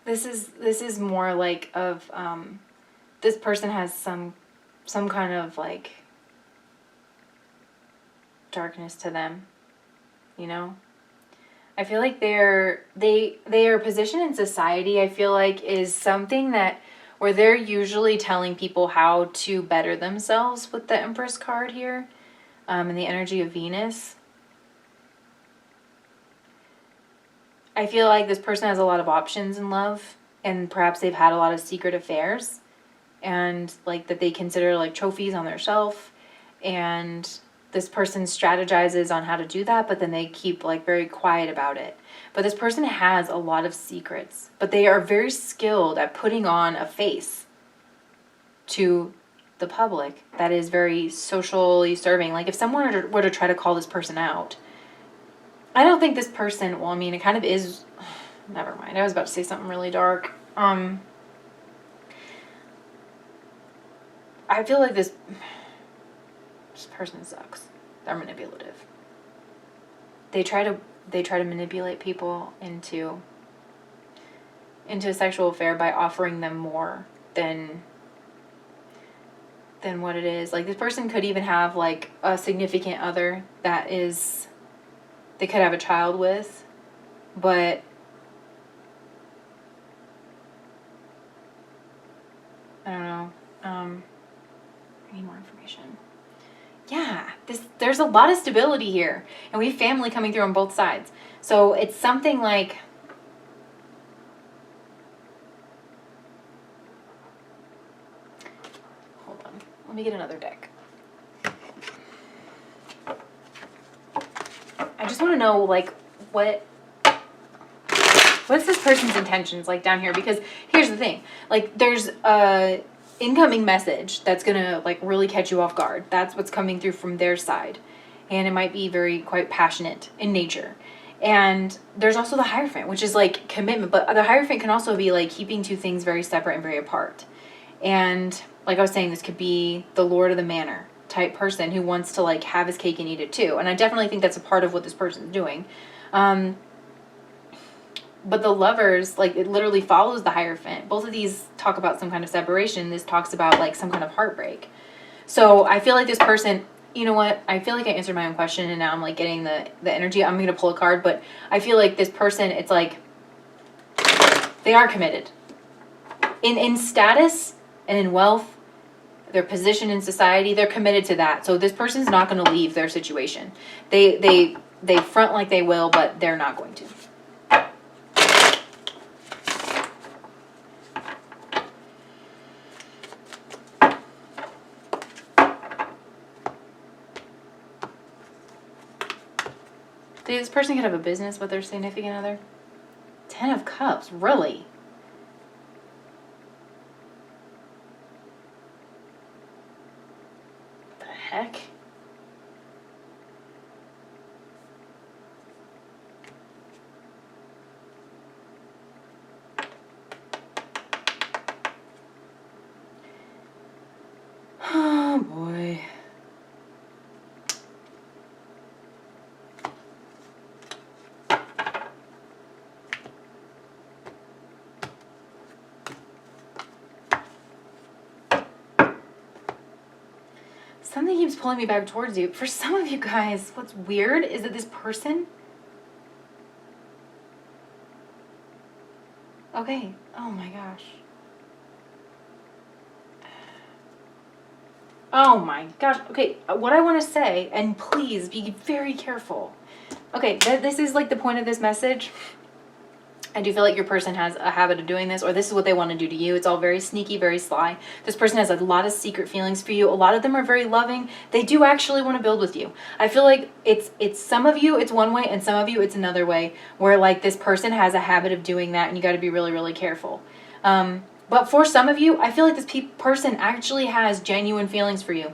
This is more like of this person has some kind of like darkness to them, you know? I feel like their position in society, I feel like, is something that where they're usually telling people how to better themselves with the Empress card here, and the energy of Venus. I feel like this person has a lot of options in love, and perhaps they've had a lot of secret affairs, and like that they consider like trophies on their shelf, and this person strategizes on how to do that, but then they keep like very quiet about it. But this person has a lot of secrets, but they are very skilled at putting on a face to the public that is very socially serving. Like if someone were to try to call this person out, I don't think this person, well, I mean, it kind of is, never mind. I was about to say something really dark. I feel like this person sucks. They're manipulative. They try to manipulate people into a sexual affair by offering them more than what it is. Like this person could even have like a significant other that is they could have a child with, but I don't know. I need more information. Yeah, there's a lot of stability here, and we have family coming through on both sides. So it's something like, hold on, let me get another deck. I just want to know like what's this person's intentions like down here, because here's the thing, like there's a incoming message that's gonna like really catch you off guard. That's what's coming through from their side. and it might be quite passionate in nature. And there's also the Hierophant, which is like commitment, but the Hierophant can also be like keeping two things very separate and very apart. And like I was saying, this could be the Lord of the Manor type person who wants to like have his cake and eat it too. And I definitely think that's a part of what this person's doing. But the Lovers, like, it literally follows the Hierophant. Both of these talk about some kind of separation. This talks about like some kind of heartbreak. So I feel like this person, you know what? I feel like I answered my own question and now I'm like getting the energy. I'm going to pull a card, but I feel like this person, it's like they are committed. In status and in wealth, their position in society, they're committed to that. So this person's not going to leave their situation. They front like they will, but they're not going to. This person could have a business with their significant other. 10 of Cups, really? The heck? Oh boy. Something keeps pulling me back towards you. For some of you guys, what's weird is that this person... Okay. Oh my gosh. Oh my gosh. Okay, what I want to say, and please be very careful. Okay, this is like the point of this message. I do feel like your person has a habit of doing this, or this is what they want to do to you. It's all very sneaky, very sly. This person has a lot of secret feelings for you. A lot of them are very loving. They do actually want to build with you. I feel like it's some of you, it's one way, and some of you, it's another way, where like this person has a habit of doing that, and you got to be really, really careful. But for some of you, I feel like this person actually has genuine feelings for you.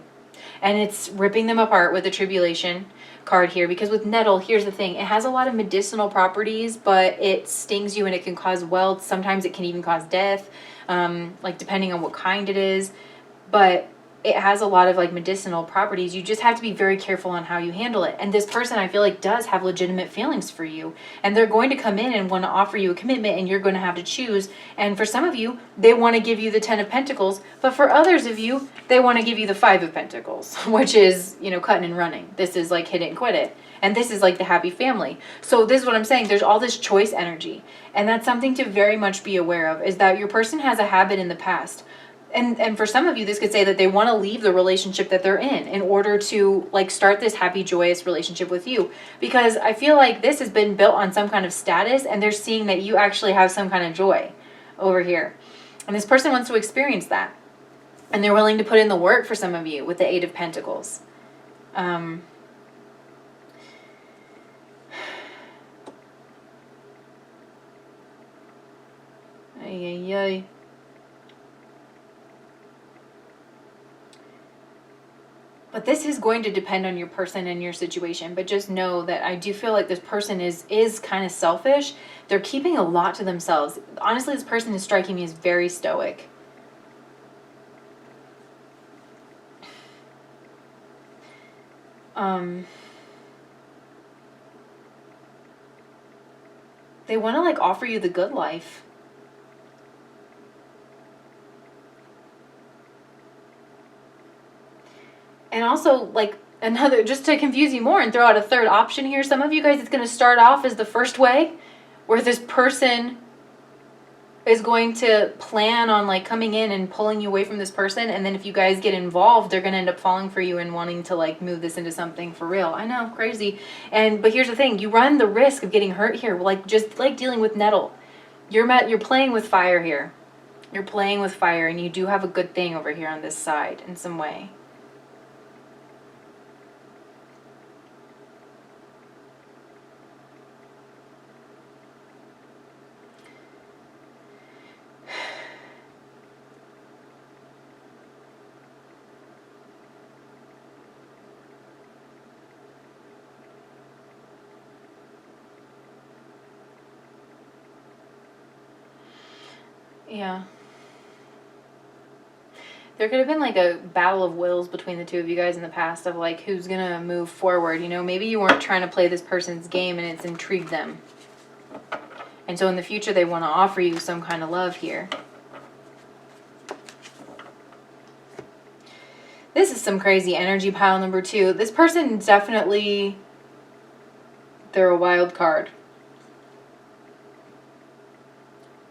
And it's ripping them apart with the Tribulation card here, because with nettle, here's the thing, it has a lot of medicinal properties, but it stings you and it can cause welts. Sometimes it can even cause death, like depending on what kind it is. But it has a lot of like medicinal properties. You just have to be very careful on how you handle it. And this person, I feel like, does have legitimate feelings for you, and they're going to come in and want to offer you a commitment, and you're going to have to choose. And for some of you, they want to give you the 10 of Pentacles, but for others of you, they want to give you the 5 of Pentacles, which is, you know, cutting and running. This is like hit it and quit it. And this is like the happy family. So this is what I'm saying. There's all this choice energy. And that's something to very much be aware of, is that your person has a habit in the past. And for some of you, this could say that they want to leave the relationship that they're in order to like start this happy, joyous relationship with you. Because I feel like this has been built on some kind of status, and they're seeing that you actually have some kind of joy over here. And this person wants to experience that. And they're willing to put in the work for some of you with the 8 of Pentacles. Ay, ay, ay. But this is going to depend on your person and your situation. But just know that I do feel like this person is kind of selfish. They're keeping a lot to themselves. Honestly, this person is striking me as very stoic. They want to like offer you the good life. And also, like, another, just to confuse you more and throw out a third option here, some of you guys, it's going to start off as the first way, where this person is going to plan on, like, coming in and pulling you away from this person, and then if you guys get involved, they're going to end up falling for you and wanting to, like, move this into something for real. I know, crazy. But here's the thing, you run the risk of getting hurt here, like, just like dealing with nettle. You're playing with fire here. You're playing with fire, and you do have a good thing over here on this side in some way. Yeah. There could have been like a battle of wills between the two of you guys in the past of like who's gonna move forward. You know, maybe you weren't trying to play this person's game and it's intrigued them. And so in the future they want to offer you some kind of love here. This is some crazy energy, pile number 2. This person definitely, they're a wild card.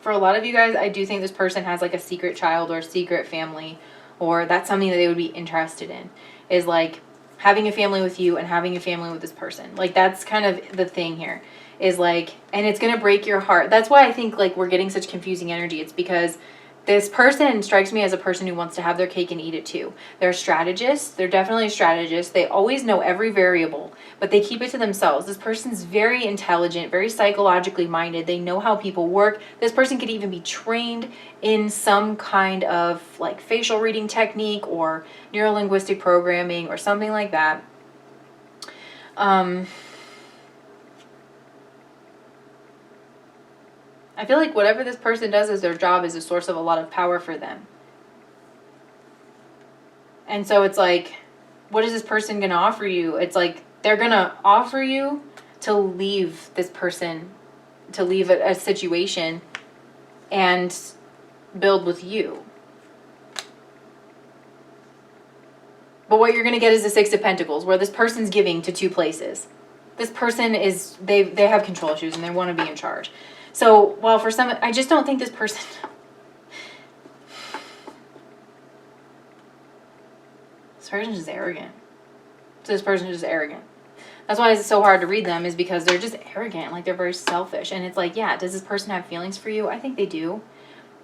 For a lot of you guys, I do think this person has like a secret child or a secret family, or that's something that they would be interested in, is like having a family with you and having a family with this person. Like that's kind of the thing here, is like, and it's going to break your heart. That's why I think like we're getting such confusing energy. It's because this person strikes me as a person who wants to have their cake and eat it too. They're strategists. They're definitely strategists. They always know every variable, but they keep it to themselves. This person's very intelligent, very psychologically minded. They know how people work. This person could even be trained in some kind of like facial reading technique or neuro-linguistic programming or something like that. I feel like whatever this person does as their job is a source of a lot of power for them. And so it's like, what is this person going to offer you? It's like they're going to offer you to leave this person, to leave a situation and build with you. But what you're going to get is the Six of Pentacles, where this person's giving to two places. This person is, they have control issues and they want to be in charge. So, well, for some, I just don't think this person... This person's just arrogant. This person is just arrogant. That's why it's so hard to read them, is because they're just arrogant. Like, they're very selfish. And it's like, yeah, does this person have feelings for you? I think they do.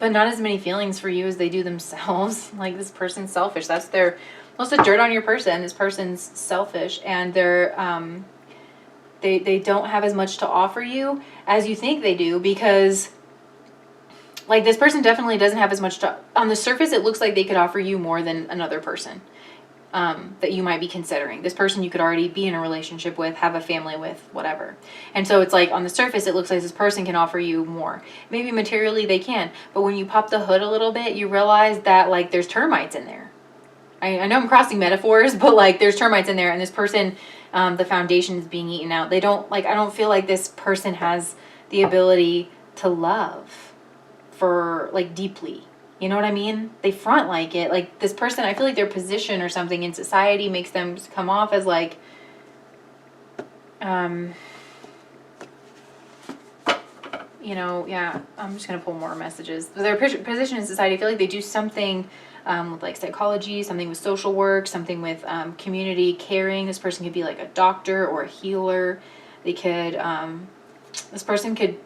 But not as many feelings for you as they do themselves. Like, this person's selfish. That's their... Most of the dirt on your person. This person's selfish. And they're... They don't have as much to offer you as you think they do, because like this person definitely doesn't have as much to, on the surface it looks like they could offer you more than another person that you might be considering. This person you could already be in a relationship with, have a family with, whatever. And so it's like on the surface it looks like this person can offer you more. Maybe materially they can, but when you pop the hood a little bit, you realize that like there's termites in there. I know I'm crossing metaphors, but like there's termites in there, and this person, the foundation is being eaten out. They don't like, I don't feel like this person has the ability to love for like deeply. You know what I mean? They front like it. Like this person, I feel like their position or something in society makes them come off as like, you know, yeah, I'm just going to pull more messages. Their position in society, I feel like they do something with like psychology, something with social work, something with community caring. This person could be like a doctor or a healer. They could, this person could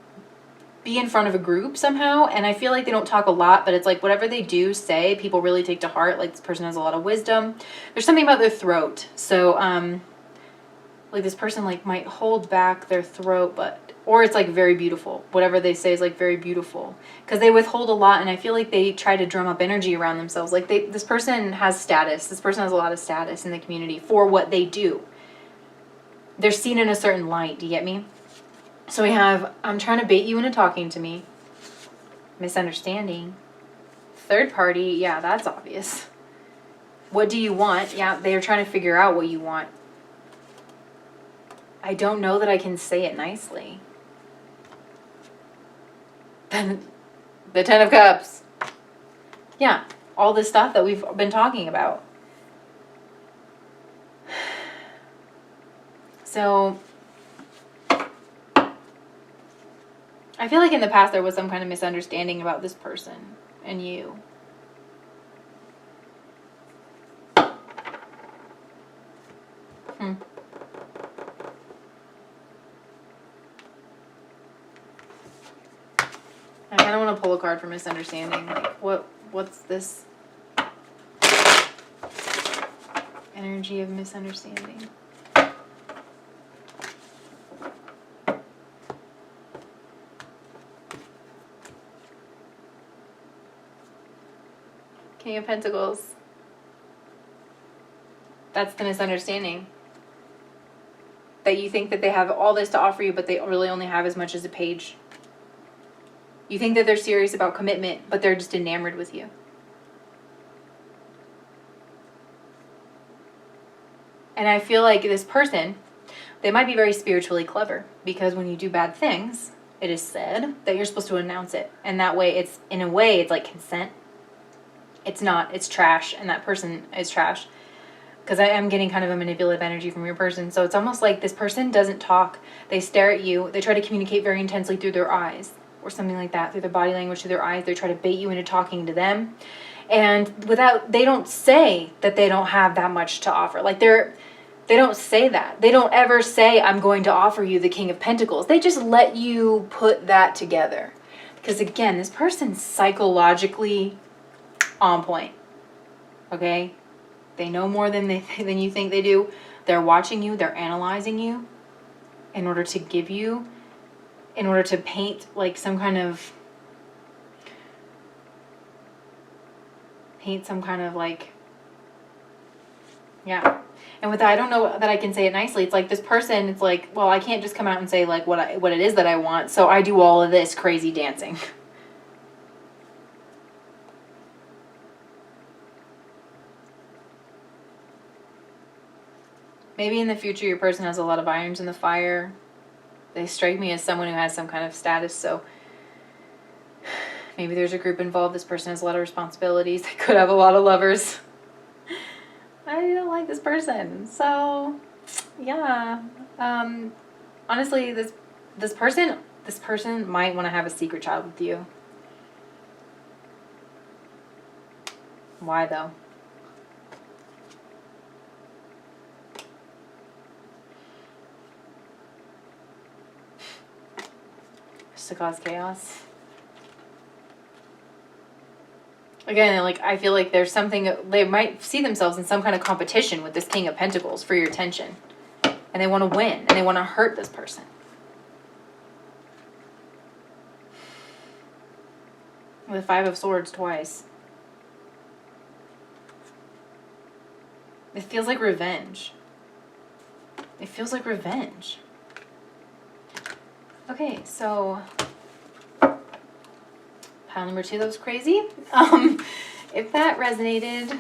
be in front of a group somehow. And I feel like they don't talk a lot, but it's like whatever they do say, people really take to heart. Like this person has a lot of wisdom. There's something about their throat. So like this person like might hold back their throat, but or it's like very beautiful. Whatever they say is like very beautiful, because they withhold a lot, and I feel like they try to drum up energy around themselves. Like this person has status. This person has a lot of status in the community for what they do. They're seen in a certain light. Do you get me? So we have, I'm trying to bait you into talking to me. Misunderstanding. Third party. Yeah, that's obvious. What do you want? Yeah, they're trying to figure out what you want. I don't know that I can say it nicely. The Ten of Cups. Yeah, all this stuff that we've been talking about. So, I feel like in the past there was some kind of misunderstanding about this person and you. I kind of want to pull a card for misunderstanding. Like, what's this energy of misunderstanding? King of Pentacles. That's the misunderstanding. That you think that they have all this to offer you, but they really only have as much as a page. You think that they're serious about commitment, but they're just enamored with you. And I feel like this person, they might be very spiritually clever, because when you do bad things, it is said that you're supposed to announce it. And that way it's, in a way, it's like consent. It's not, it's trash, and that person is trash. Because I am getting kind of a manipulative energy from your person. So it's almost like this person doesn't talk. They stare at you. They try to communicate very intensely through their eyes or something like that, through their body language, through their eyes. They try to bait you into talking to them. And they don't say that they don't have that much to offer. Like they don't say that. They don't ever say, I'm going to offer you the King of Pentacles. They just let you put that together. Because again, this person's psychologically on point. Okay? They know more than you think they do. They're watching you. They're analyzing you in order to give you, in order to paint like some kind of like, yeah. And with that, I don't know that I can say it nicely. It's like this person, it's like, well, I can't just come out and say like what it is that I want. So I do all of this crazy dancing. Maybe in the future your person has a lot of irons in the fire. They strike me as someone who has some kind of status, so maybe there's a group involved. This person has a lot of responsibilities. They could have a lot of lovers. I don't like this person. So, yeah. Honestly, this person might want to have a secret child with you. Why though? To cause chaos. Again, like I feel like there's something, they might see themselves in some kind of competition with this King of Pentacles for your attention, and they want to win, and they want to hurt this person. With the Five of Swords twice. It feels like revenge. It feels like revenge. Okay, so pile number 2, that was crazy. If that resonated,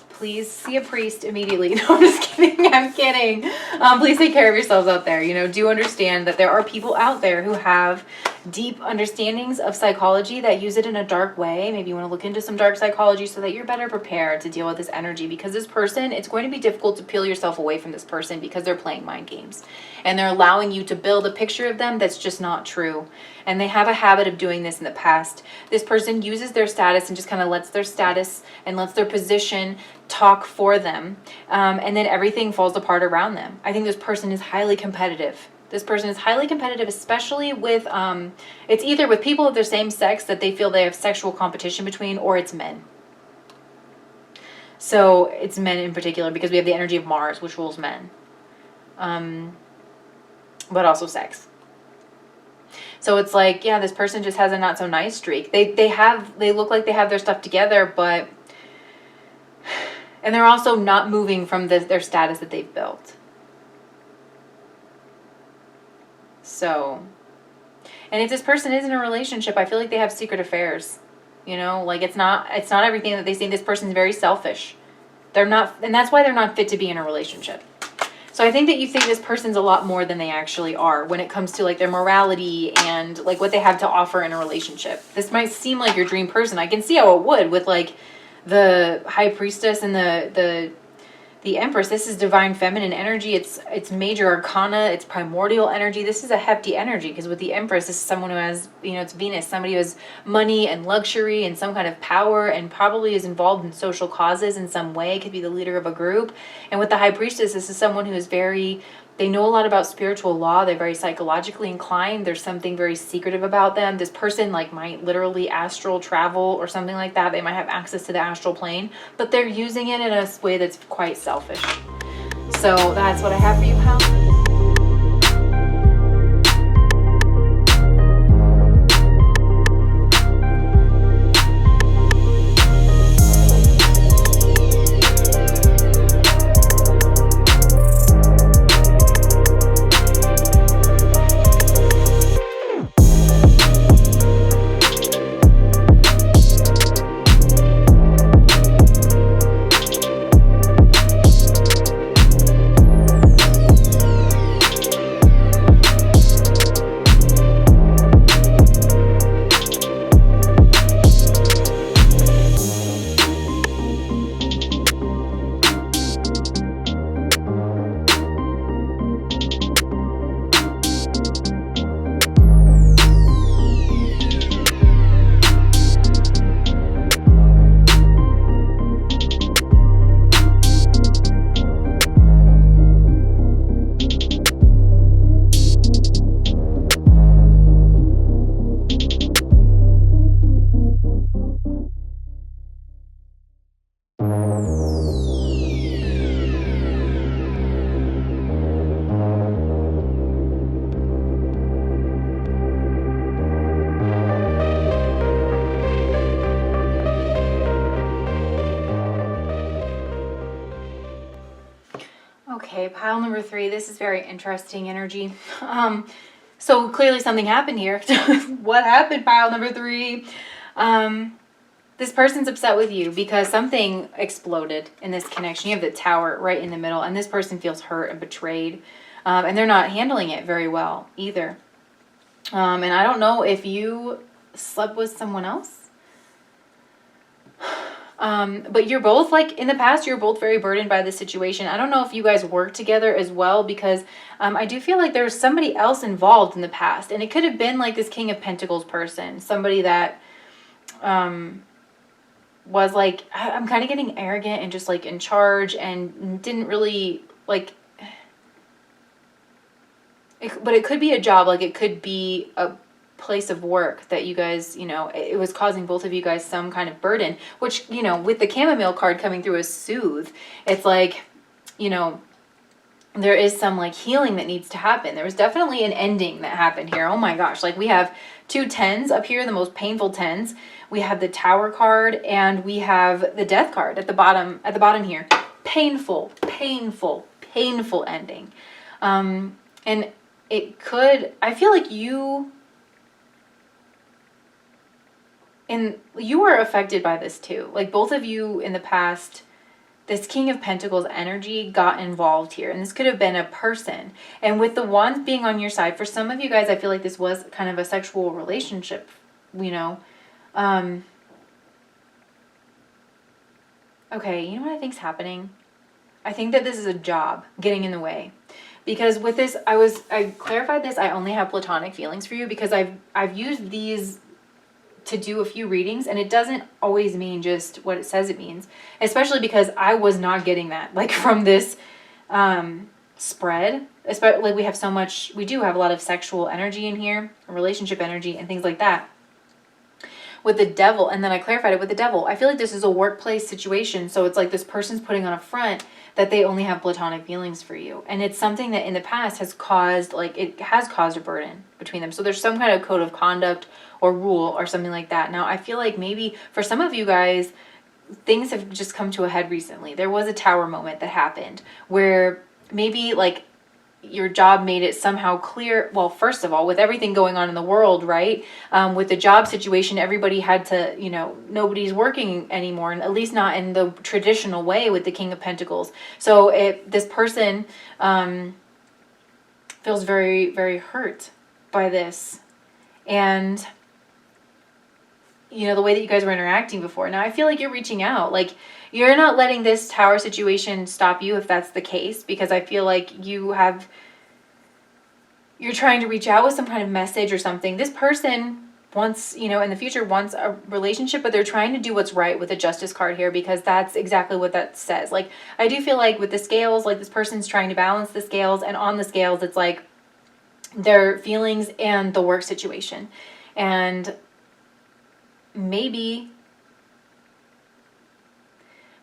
please see a priest immediately. No, I'm just kidding. I'm kidding. Please take care of yourselves out there. You know, do understand that there are people out there who have deep understandings of psychology that use it in a dark way. Maybe you want to look into some dark psychology so that you're better prepared to deal with this energy, because this person, it's going to be difficult to peel yourself away from this person because they're playing mind games and they're allowing you to build a picture of them that's just not true. And they have a habit of doing this in the past. This person uses their status and just kind of lets their status and lets their position talk for them. And then everything falls apart around them. I think this person is highly competitive. This person is highly competitive, especially with, it's either with people of their same sex that they feel they have sexual competition between, or it's men. So it's men in particular, because we have the energy of Mars, which rules men. But also sex. So it's like, yeah, this person just has a not so nice streak. They look like they have their stuff together, but, and they're also not moving from their status that they've built. So, and if this person is in a relationship, I feel like they have secret affairs, you know, like it's not everything that they say. This person's very selfish. They're not, and that's why they're not fit to be in a relationship. So I think that you think this person's a lot more than they actually are when it comes to like their morality and like what they have to offer in a relationship. This might seem like your dream person. I can see how it would with like the High Priestess and the Empress. This is divine feminine energy. It's major arcana. It's primordial energy. This is a hefty energy, because with the Empress, this is someone who has, you know, it's Venus, somebody who has money and luxury and some kind of power and probably is involved in social causes in some way. Could be the leader of a group. And with the High Priestess, this is someone who is they know a lot about spiritual law. They're very psychologically inclined. There's something very secretive about them. This person like might literally astral travel or something like that. They might have access to the astral plane, but they're using it in a way that's quite selfish. So that's what I have for you, Hallman. pile number 3, this is very interesting energy. So clearly something happened here. What happened, pile number 3? This person's upset with you because something exploded in this connection. You have the Tower right in the middle, and this person feels hurt and betrayed. And they're not handling it very well either. And I don't know if you slept with someone else. But you're both, like, in the past, you're both very burdened by this situation. I don't know if you guys work together as well, because I do feel like there's somebody else involved in the past. And it could have been like this King of Pentacles person, somebody that was like, I'm kind of getting arrogant and just like in charge and didn't really like, but it could be a job, like it could be a place of work that you guys, you know, it was causing both of you guys some kind of burden, which, you know, with the chamomile card coming through as soothe, it's like, you know, there is some like healing that needs to happen. There was definitely an ending that happened here. Oh my gosh. Like we have 2 10s up here, the most painful 10s. We have the Tower card and we have the Death card at the bottom here. Painful, painful, painful ending. And it could, I feel like you are affected by this too. Like both of you in the past, this King of Pentacles energy got involved here. And this could have been a person. And with the Wands being on your side, for some of you guys, I feel like this was kind of a sexual relationship, you know. Okay, you know what I think's happening? I think that this is a job getting in the way. Because with this, I clarified this, I only have platonic feelings for you because I've used these to do a few readings, and it doesn't always mean just what it says it means, especially because I was not getting that, like from this spread, especially like we do have a lot of sexual energy in here, relationship energy and things like that. With the Devil, and then I clarified it with the Devil, I feel like this is a workplace situation, so it's like this person's putting on a front that they only have platonic feelings for you, and it's something that in the past has caused, like it has caused a burden between them. So there's some kind of code of conduct or rule or something like that. Now I feel like maybe for some of you guys, things have just come to a head recently. There was a Tower moment that happened where maybe like your job made it somehow clear. Well, first of all, with everything going on in the world, right? With the job situation, everybody had to, you know, nobody's working anymore, and at least not in the traditional way with the King of Pentacles. So this person feels very, very hurt by this. And, you know, the way that you guys were interacting before. Now, I feel like you're reaching out. Like, you're not letting this Tower situation stop you if that's the case, because I feel like you're trying to reach out with some kind of message or something. This person wants, you know, in the future wants a relationship, but they're trying to do what's right with the Justice card here, because that's exactly what that says. Like, I do feel like with the scales, like this person's trying to balance the scales, and on the scales, it's like their feelings and the work situation. And maybe,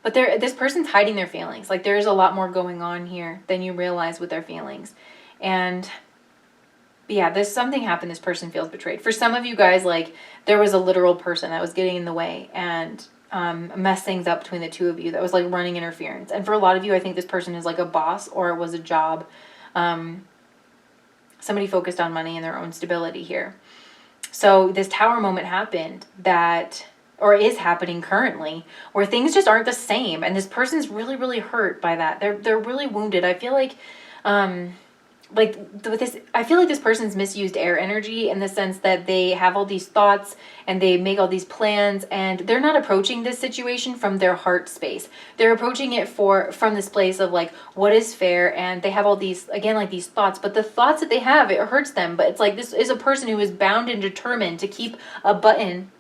but this person's hiding their feelings. Like there's a lot more going on here than you realize with their feelings. And yeah, there's something happened. This person feels betrayed. For some of you guys, like there was a literal person that was getting in the way and messed things up between the two of you. That was like running interference. And for a lot of you, I think this person is like a boss, or it was a job. Somebody focused on money and their own stability here. So this Tower moment happened that, or is happening currently, where things just aren't the same, and this person's really, really hurt by that. They're really wounded. I feel like, with this, I feel like this person's misused air energy in the sense that they have all these thoughts and they make all these plans, and they're not approaching this situation from their heart space. They're approaching it from this place of like, what is fair, and they have all these, again, like these thoughts, but the thoughts that they have, it hurts them. But it's like, this is a person who is bound and determined to keep a button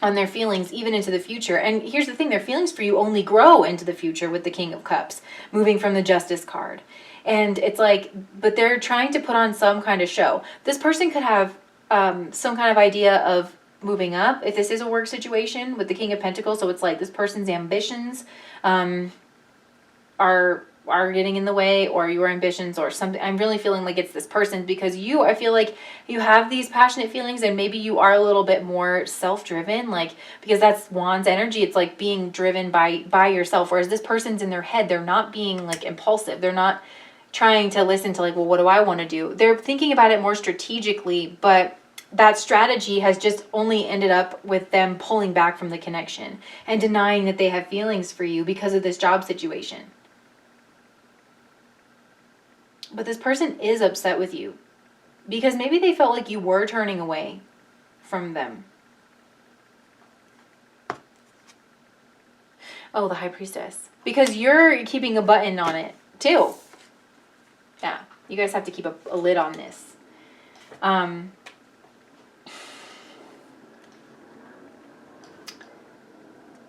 on their feelings even into the future. And here's the thing, their feelings for you only grow into the future with the King of Cups, moving from the Justice card. And it's like, but they're trying to put on some kind of show. This person could have some kind of idea of moving up if this is a work situation with the King of Pentacles. So it's like this person's ambitions are getting in the way, or your ambitions or something. I'm really feeling like it's this person, because I feel like you have these passionate feelings, and maybe you are a little bit more self-driven, like, because that's Wands energy. It's like being driven by yourself, whereas this person's in their head. They're not being like impulsive. They're not trying to listen to like, well, what do I want to do? They're thinking about it more strategically, but that strategy has just only ended up with them pulling back from the connection and denying that they have feelings for you because of this job situation. But this person is upset with you because maybe they felt like you were turning away from them. Oh, the High Priestess. Because you're keeping a button on it too. Yeah, you guys have to keep a lid on this.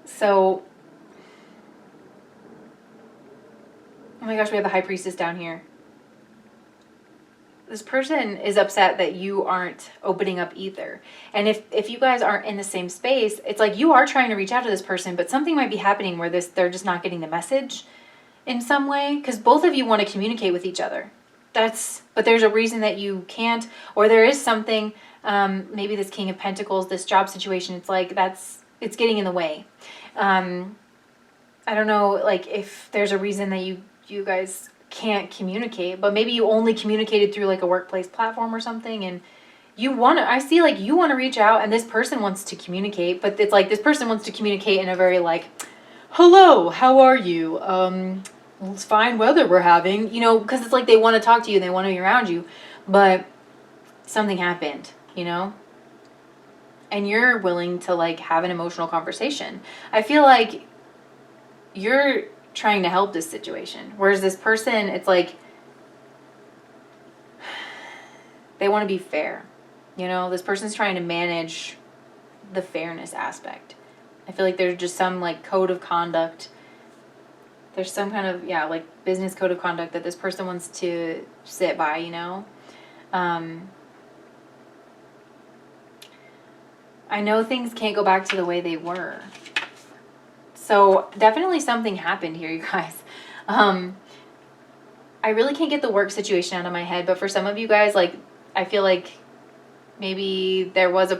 So, oh my gosh, we have the High Priestess down here. This person is upset that you aren't opening up either. And if you guys aren't in the same space, it's like you are trying to reach out to this person, but something might be happening where they're just not getting the message in some way, because both of you want to communicate with each other. But there's a reason that you can't, or there is something, maybe this King of Pentacles, this job situation, it's like it's getting in the way. I don't know, like if there's a reason that you guys can't communicate, but maybe you only communicated through like a workplace platform or something, and I see like you want to reach out and this person wants to communicate, but it's like this person wants to communicate in a very like, hello, how are you? Well, it's fine weather we're having, because it's like they want to talk to you, they want to be around you, but something happened, and you're willing to like have an emotional conversation. I feel like you're trying to help this situation, whereas this person, it's like they want to be fair. This person's trying to manage the fairness aspect. I feel like there's just some like code of conduct. There's some kind of, like business code of conduct that this person wants to sit by, I know things can't go back to the way they were. So definitely something happened here, you guys. I really can't get the work situation out of my head, but for some of you guys, like, I feel like maybe there was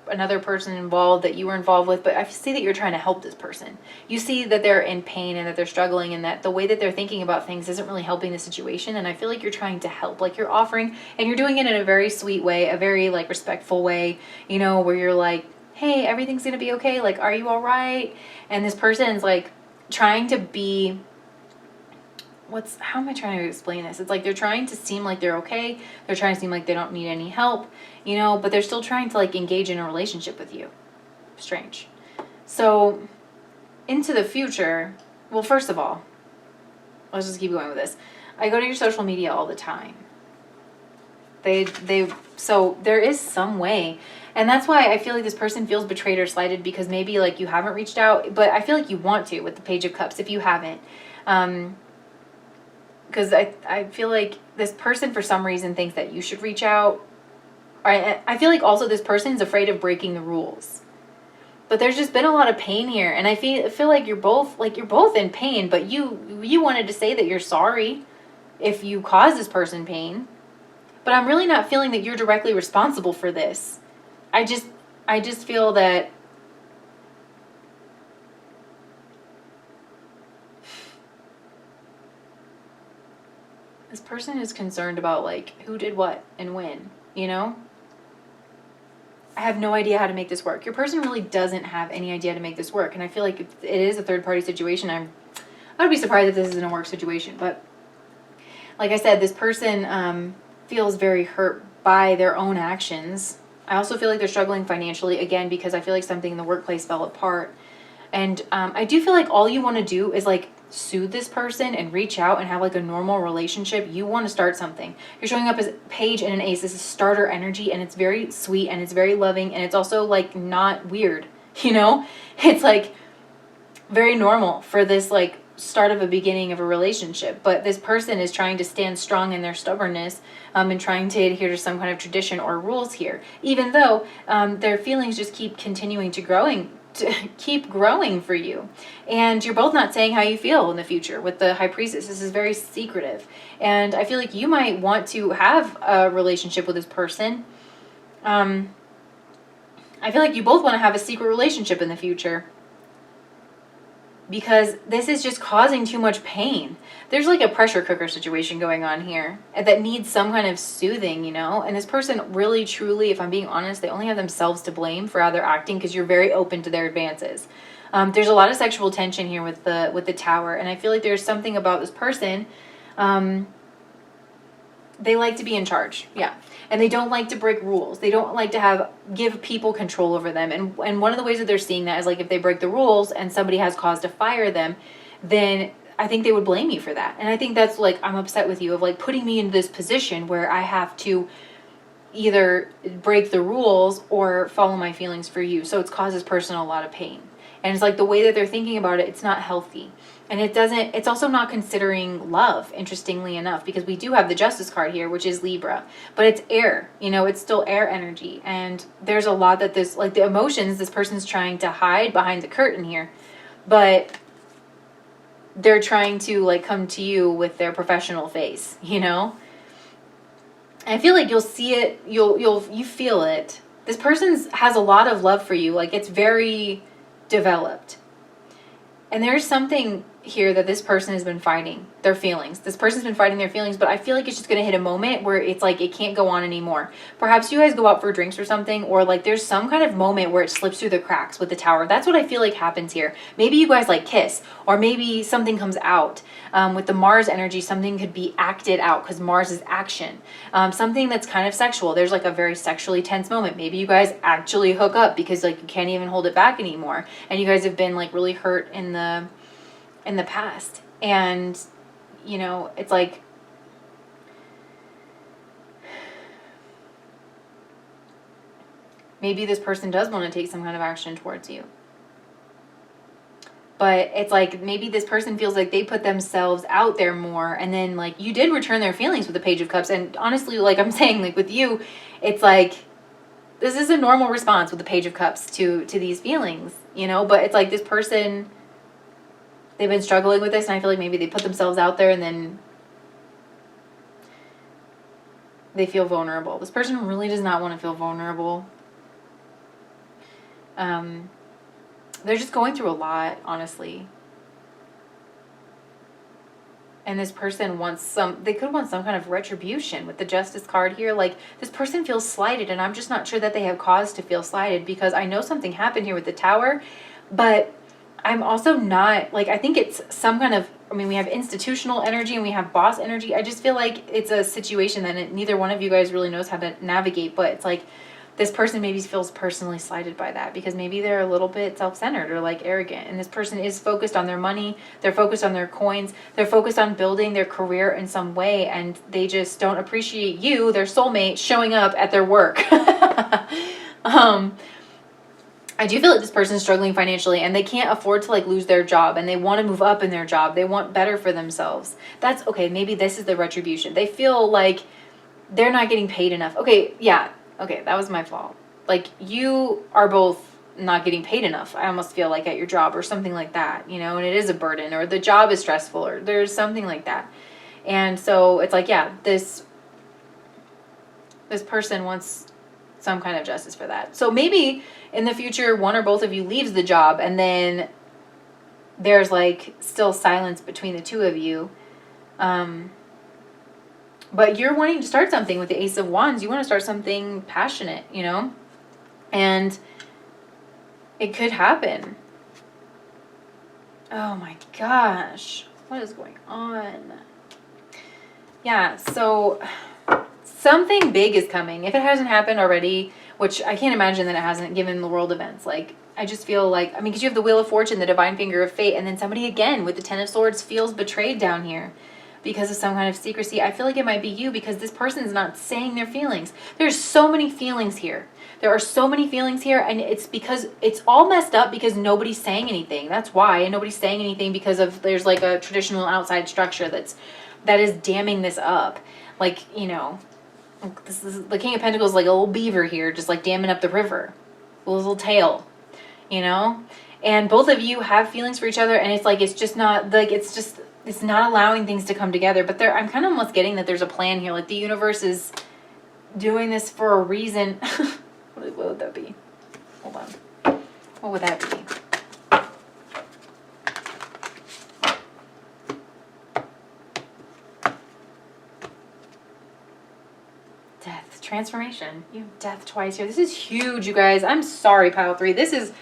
another person involved that you were involved with, but I see that you're trying to help this person. You see that they're in pain and that they're struggling and that the way that they're thinking about things isn't really helping the situation, and I feel like you're trying to help. Like you're offering, and you're doing it in a very sweet way, a very like respectful way, where you're like, hey, everything's gonna be okay, like, are you all right? And this person's like trying to be, how am I trying to explain this? It's like they're trying to seem like they're okay, they're trying to seem like they don't need any help, but they're still trying to like engage in a relationship with you. Strange. So into the future, well, first of all, let's just keep going with this. I go to your social media all the time. So there is some way. And that's why I feel like this person feels betrayed or slighted, because maybe like you haven't reached out, but I feel like you want to with the Page of Cups if you haven't. Because I feel like this person for some reason thinks that you should reach out. I feel like also this person's afraid of breaking the rules. But there's just been a lot of pain here, and I feel like you're both in pain, but you wanted to say that you're sorry if you caused this person pain. But I'm really not feeling that you're directly responsible for this. I just feel that this person is concerned about like who did what and when, I have no idea how to make this work. Your person really doesn't have any idea how to make this work, and I feel like it is a third party situation. I would be surprised if this isn't a work situation, but like I said, this person feels very hurt by their own actions. I also feel like they're struggling financially, again, because I feel like something in the workplace fell apart. And I do feel like all you want to do is like soothe this person and reach out and have like a normal relationship. You want to start something. You're showing up as Page and an Ace. This is starter energy, and it's very sweet and it's very loving, and it's also like not weird, It's like very normal for this like start of a beginning of a relationship. But this person is trying to stand strong in their stubbornness and trying to adhere to some kind of tradition or rules here, even though their feelings just keep continuing to keep growing for you. And you're both not saying how you feel in the future with the High Priestess. This is very secretive, and I feel like you might want to have a relationship with this person. I feel like you both want to have a secret relationship in the future. because this is just causing too much pain. There's like a pressure cooker situation going on here that needs some kind of soothing, you know? And this person really, truly, if I'm being honest, they only have themselves to blame for how they're acting because you're very open to their advances. There's a lot of sexual tension here with the Tower, and I feel like there's something about this person. They like to be in charge, yeah. And they don't like to break rules. They don't like to give people control over them. And one of the ways that they're seeing that is like if they break the rules and somebody has cause to fire them, then I think they would blame you for that. And I think that's like, I'm upset with you of like putting me in this position where I have to either break the rules or follow my feelings for you. So it's caused this person a lot of pain. And it's like the way that they're thinking about it, it's not healthy. And it's also not considering love, interestingly enough, because we do have the Justice card here, which is Libra, but it's air, you know, it's still air energy. And there's a lot that this, like the emotions, this person's trying to hide behind the curtain here, but they're trying to like come to you with their professional face, you know? I feel like you'll see it, you feel it. This person has a lot of love for you. Like it's very developed. And there's something here that this person has been fighting their feelings. This person's been fighting their feelings, but I feel like it's just going to hit a moment where it's like it can't go on anymore. Perhaps you guys go out for drinks or something, or like there's some kind of moment where it slips through the cracks with the Tower. That's what I feel like happens here. Maybe you guys like kiss, or maybe something comes out. With the Mars energy, something could be acted out because Mars is action. Something that's kind of sexual. There's like a very sexually tense moment. Maybe you guys actually hook up because like you can't even hold it back anymore. And you guys have been like really hurt in the past. And you know, it's like maybe this person does want to take some kind of action towards you, but it's like maybe this person feels like they put themselves out there more, and then like you did return their feelings with the Page of Cups. And honestly, like I'm saying, like with you, it's like this is a normal response with the Page of Cups to these feelings, you know. But it's like this person, they've been struggling with this, and I feel like maybe they put themselves out there and then they feel vulnerable. This person really does not want to feel vulnerable. They're just going through a lot, honestly. And this person wants they could want some kind of retribution with the Justice card here. Like this person feels slighted, and I'm just not sure that they have cause to feel slighted because I know something happened here with the Tower, but I'm also not, like, I think it's some kind of, I mean, we have institutional energy and we have boss energy. I just feel like it's a situation that neither one of you guys really knows how to navigate, but it's like this person maybe feels personally slighted by that because maybe they're a little bit self-centered or like arrogant. And this person is focused on their money. They're focused on their coins. They're focused on building their career in some way. And they just don't appreciate you, their soulmate, showing up at their work. I do feel like this person is struggling financially and they can't afford to like lose their job, and they want to move up in their job. They want better for themselves. That's okay. Maybe this is the retribution. They feel like they're not getting paid enough. Okay. Yeah. Okay. That was my fault. Like you are both not getting paid enough. I almost feel like at your job or something like that, you know, and it is a burden, or the job is stressful, or there's something like that. And so it's like, yeah, this person wants some kind of justice for that. So maybe in the future, one or both of you leaves the job, and then there's like still silence between the two of you. But you're wanting to start something with the Ace of Wands. You want to start something passionate, you know, and it could happen. Oh my gosh. What is going on? Yeah. So something big is coming. If it hasn't happened already, which I can't imagine that it hasn't given the world events. Like, I just feel like, I mean, because you have the Wheel of Fortune, the Divine Finger of Fate, and then somebody again with the Ten of Swords feels betrayed down here because of some kind of secrecy. I feel like it might be you because this person's not saying their feelings. There's so many feelings here. There are so many feelings here, and it's because it's all messed up because nobody's saying anything. That's why. And nobody's saying anything because of there's like a traditional outside structure that is damming this up. Like, you know, this is the King of Pentacles, like a little beaver here, just like damming up the river, a little tail, you know. And both of you have feelings for each other, and it's like it's just not like it's not allowing things to come together. But I'm kind of almost getting that there's a plan here, like the universe is doing this for a reason. What would that be? Hold on. What would that be? transformation. You have death twice here. This is huge, you guys. I'm sorry, pile 3. This is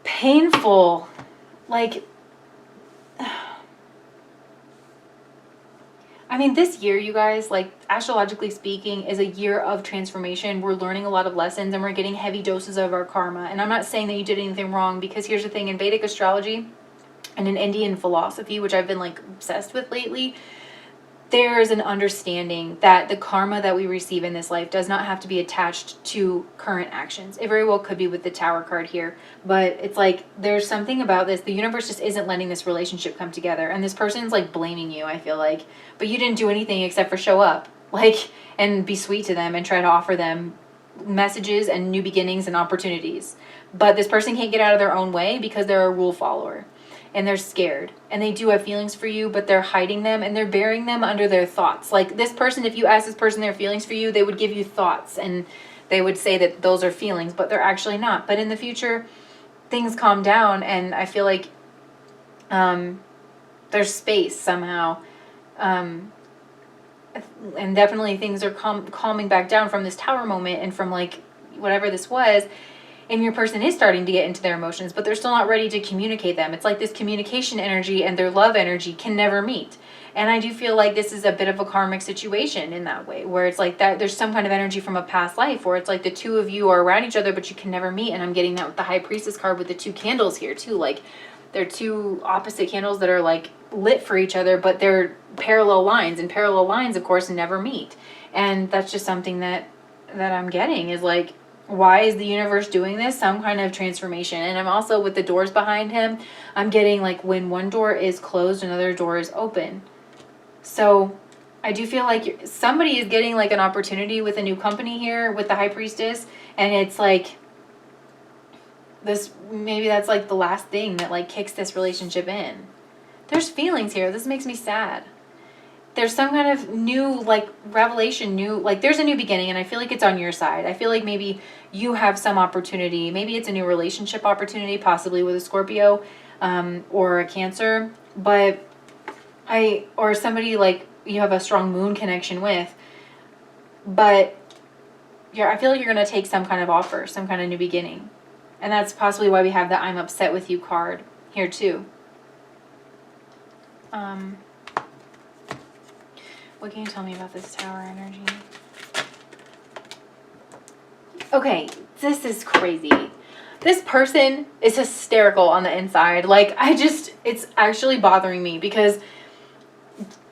painful. Like, I mean, this year, you guys, like, astrologically speaking, is a year of transformation. We're learning a lot of lessons, and we're getting heavy doses of our karma. And I'm not saying that you did anything wrong, because here's the thing. In Vedic astrology and in Indian philosophy, which I've been, like, obsessed with lately, there's an understanding that the karma that we receive in this life does not have to be attached to current actions. It very well could be with the Tower card here, but it's like there's something about this. The universe just isn't letting this relationship come together, and this person's like blaming you, I feel like, but you didn't do anything except for show up, like, and be sweet to them and try to offer them messages and new beginnings and opportunities. But this person can't get out of their own way because they're a rule follower. And they're scared, and they do have feelings for you, but they're hiding them, and they're burying them under their thoughts. Like, this person, if you ask this person their feelings for you, they would give you thoughts, and they would say that those are feelings, but they're actually not. But in the future, things calm down, and I feel like there's space somehow. And definitely things are calming back down from this Tower moment and from, like, whatever this was. And your person is starting to get into their emotions, but they're still not ready to communicate them. It's like this communication energy and their love energy can never meet. And I do feel like this is a bit of a karmic situation in that way, where it's like that there's some kind of energy from a past life, where it's like the two of you are around each other, but you can never meet. And I'm getting that with the High Priestess card with the 2 candles here too. Like, they're 2 opposite candles that are like lit for each other, but they're parallel lines, and parallel lines, of course, never meet. And that's just something that I'm getting is like, why is the universe doing this? Some kind of transformation. And I'm also, with the doors behind him, I'm getting like when one door is closed, another door is open. So I do feel like somebody is getting like an opportunity with a new company here with the High Priestess. And it's like this, maybe that's like the last thing that like kicks this relationship in. There's feelings here. This makes me sad. There's some kind of new, like, revelation, there's a new beginning, and I feel like it's on your side. I feel like maybe you have some opportunity. Maybe it's a new relationship opportunity, possibly with a Scorpio or a Cancer, or somebody, like, you have a strong moon connection with, but I feel like you're going to take some kind of offer, some kind of new beginning, and that's possibly why we have the I'm upset with you card here, too. What can you tell me about this Tower energy? Okay, this is crazy. This person is hysterical on the inside. Like, it's actually bothering me because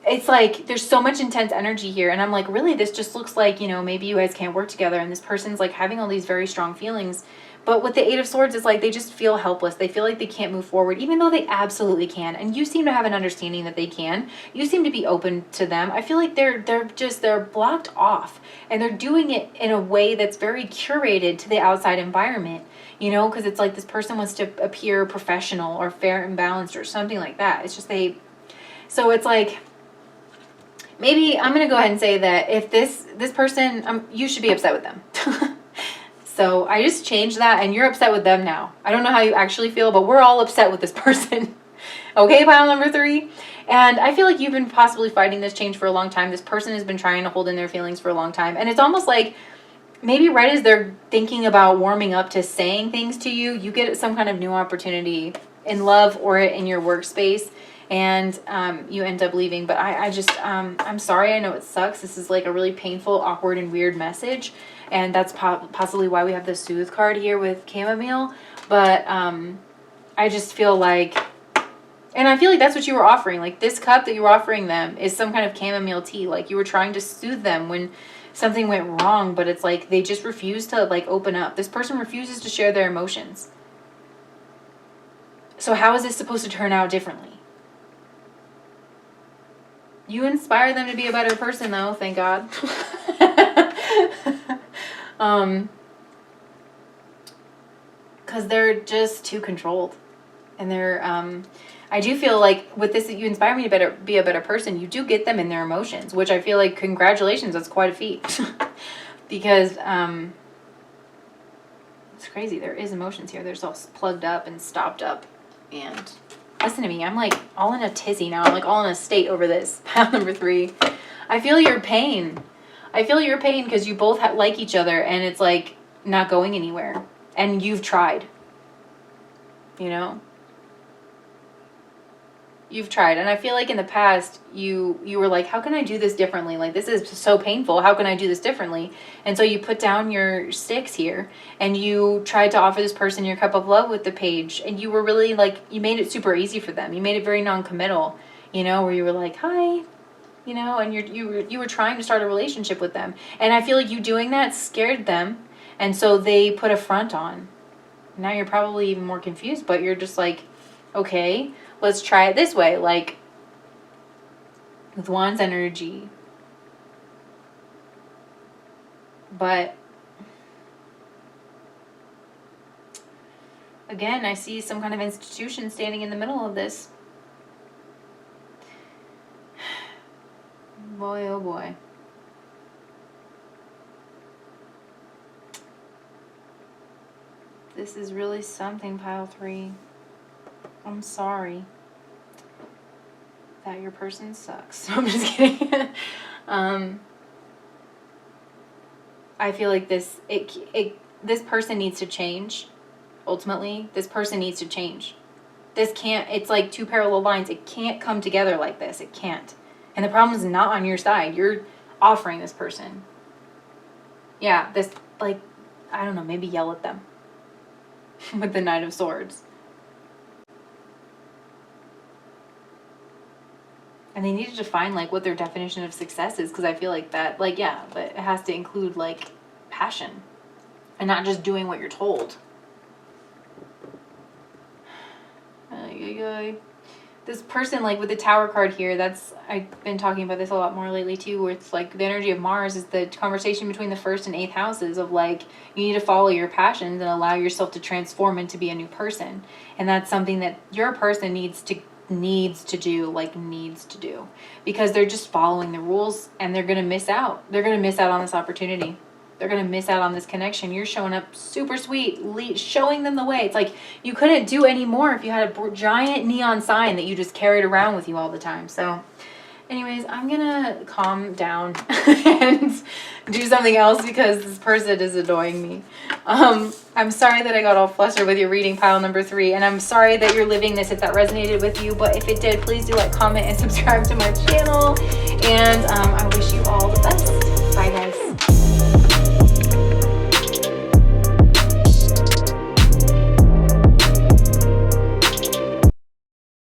it's like there's so much intense energy here. And I'm like, really, this just looks like, maybe you guys can't work together. And this person's like having all these very strong feelings. But with the 8 of Swords, it's like they just feel helpless. They feel like they can't move forward, even though they absolutely can. And you seem to have an understanding that they can. You seem to be open to them. I feel like they're blocked off. And they're doing it in a way that's very curated to the outside environment. Because it's like this person wants to appear professional or fair and balanced or something like that. It's just so it's like, maybe I'm going to go ahead and say that if this person, you should be upset with them. So I just changed that, and you're upset with them now. I don't know how you actually feel, but we're all upset with this person. Okay, pile number 3. And I feel like you've been possibly fighting this change for a long time. This person has been trying to hold in their feelings for a long time. And it's almost like maybe right as they're thinking about warming up to saying things to you, you get some kind of new opportunity in love or in your workspace. And you end up leaving. But I'm sorry. I know it sucks. This is like a really painful, awkward, and weird message. And that's possibly why we have the Soothe card here with chamomile. But I just feel like, and I feel like that's what you were offering. Like, this cup that you were offering them is some kind of chamomile tea. Like, you were trying to soothe them when something went wrong. But it's like they just refuse to, like, open up. This person refuses to share their emotions. So how is this supposed to turn out differently? You inspire them to be a better person, though, thank God. Because they're just too controlled. And they're, I do feel like with this, you inspire me to be a better person. You do get them in their emotions, which I feel like, congratulations, that's quite a feat. Because, it's crazy. There is emotions here. They're all plugged up and stopped up. And listen to me. I'm like all in a tizzy now. I'm like all in a state over this. Pile number 3. I feel your pain. I feel your pain because you both like each other and it's like not going anywhere. And you've tried. You know? You've tried. And I feel like in the past, you were like, how can I do this differently? Like, this is so painful. How can I do this differently? And so you put down your sticks here and you tried to offer this person your cup of love with the page. And you were really like, you made it super easy for them. You made it very non-committal, you know, where you were like, hi, you know, and you were trying to start a relationship with them. And I feel like you doing that scared them. And so they put a front on. Now you're probably even more confused, but you're just like, okay, let's try it this way, like with Wands energy. But again, I see some kind of institution standing in the middle of this. Boy, oh boy. This is really something, pile 3. I'm sorry that your person sucks. I'm just kidding. I feel like this person needs to change. Ultimately, this person needs to change. This can't, it's like two parallel lines. It can't come together like this. It can't. And the problem is not on your side. You're offering this person. Yeah, this, like, I don't know, maybe yell at them with the Knight of Swords. And they need to define, like, what their definition of success is, because I feel like that, like, yeah, but it has to include, like, passion and not just doing what you're told. This person, like, with the Tower card here, that's, I've been talking about this a lot more lately, too, where it's, like, the energy of Mars is the conversation between the 1st and 8th houses of, like, you need to follow your passions and allow yourself to transform and to be a new person. And that's something that your person needs to do, because they're just following the rules and they're going to miss out. They're going to miss out on this opportunity. They're going to miss out on this connection. You're showing up super sweet, showing them the way. It's like you couldn't do any more if you had a giant neon sign that you just carried around with you all the time. So anyways, I'm going to calm down and do something else because this person is annoying me. I'm sorry that I got all flustered with your reading, pile number 3, and I'm sorry that you're living this if that resonated with you, but if it did, please do like, comment, and subscribe to my channel, and I wish you all the best.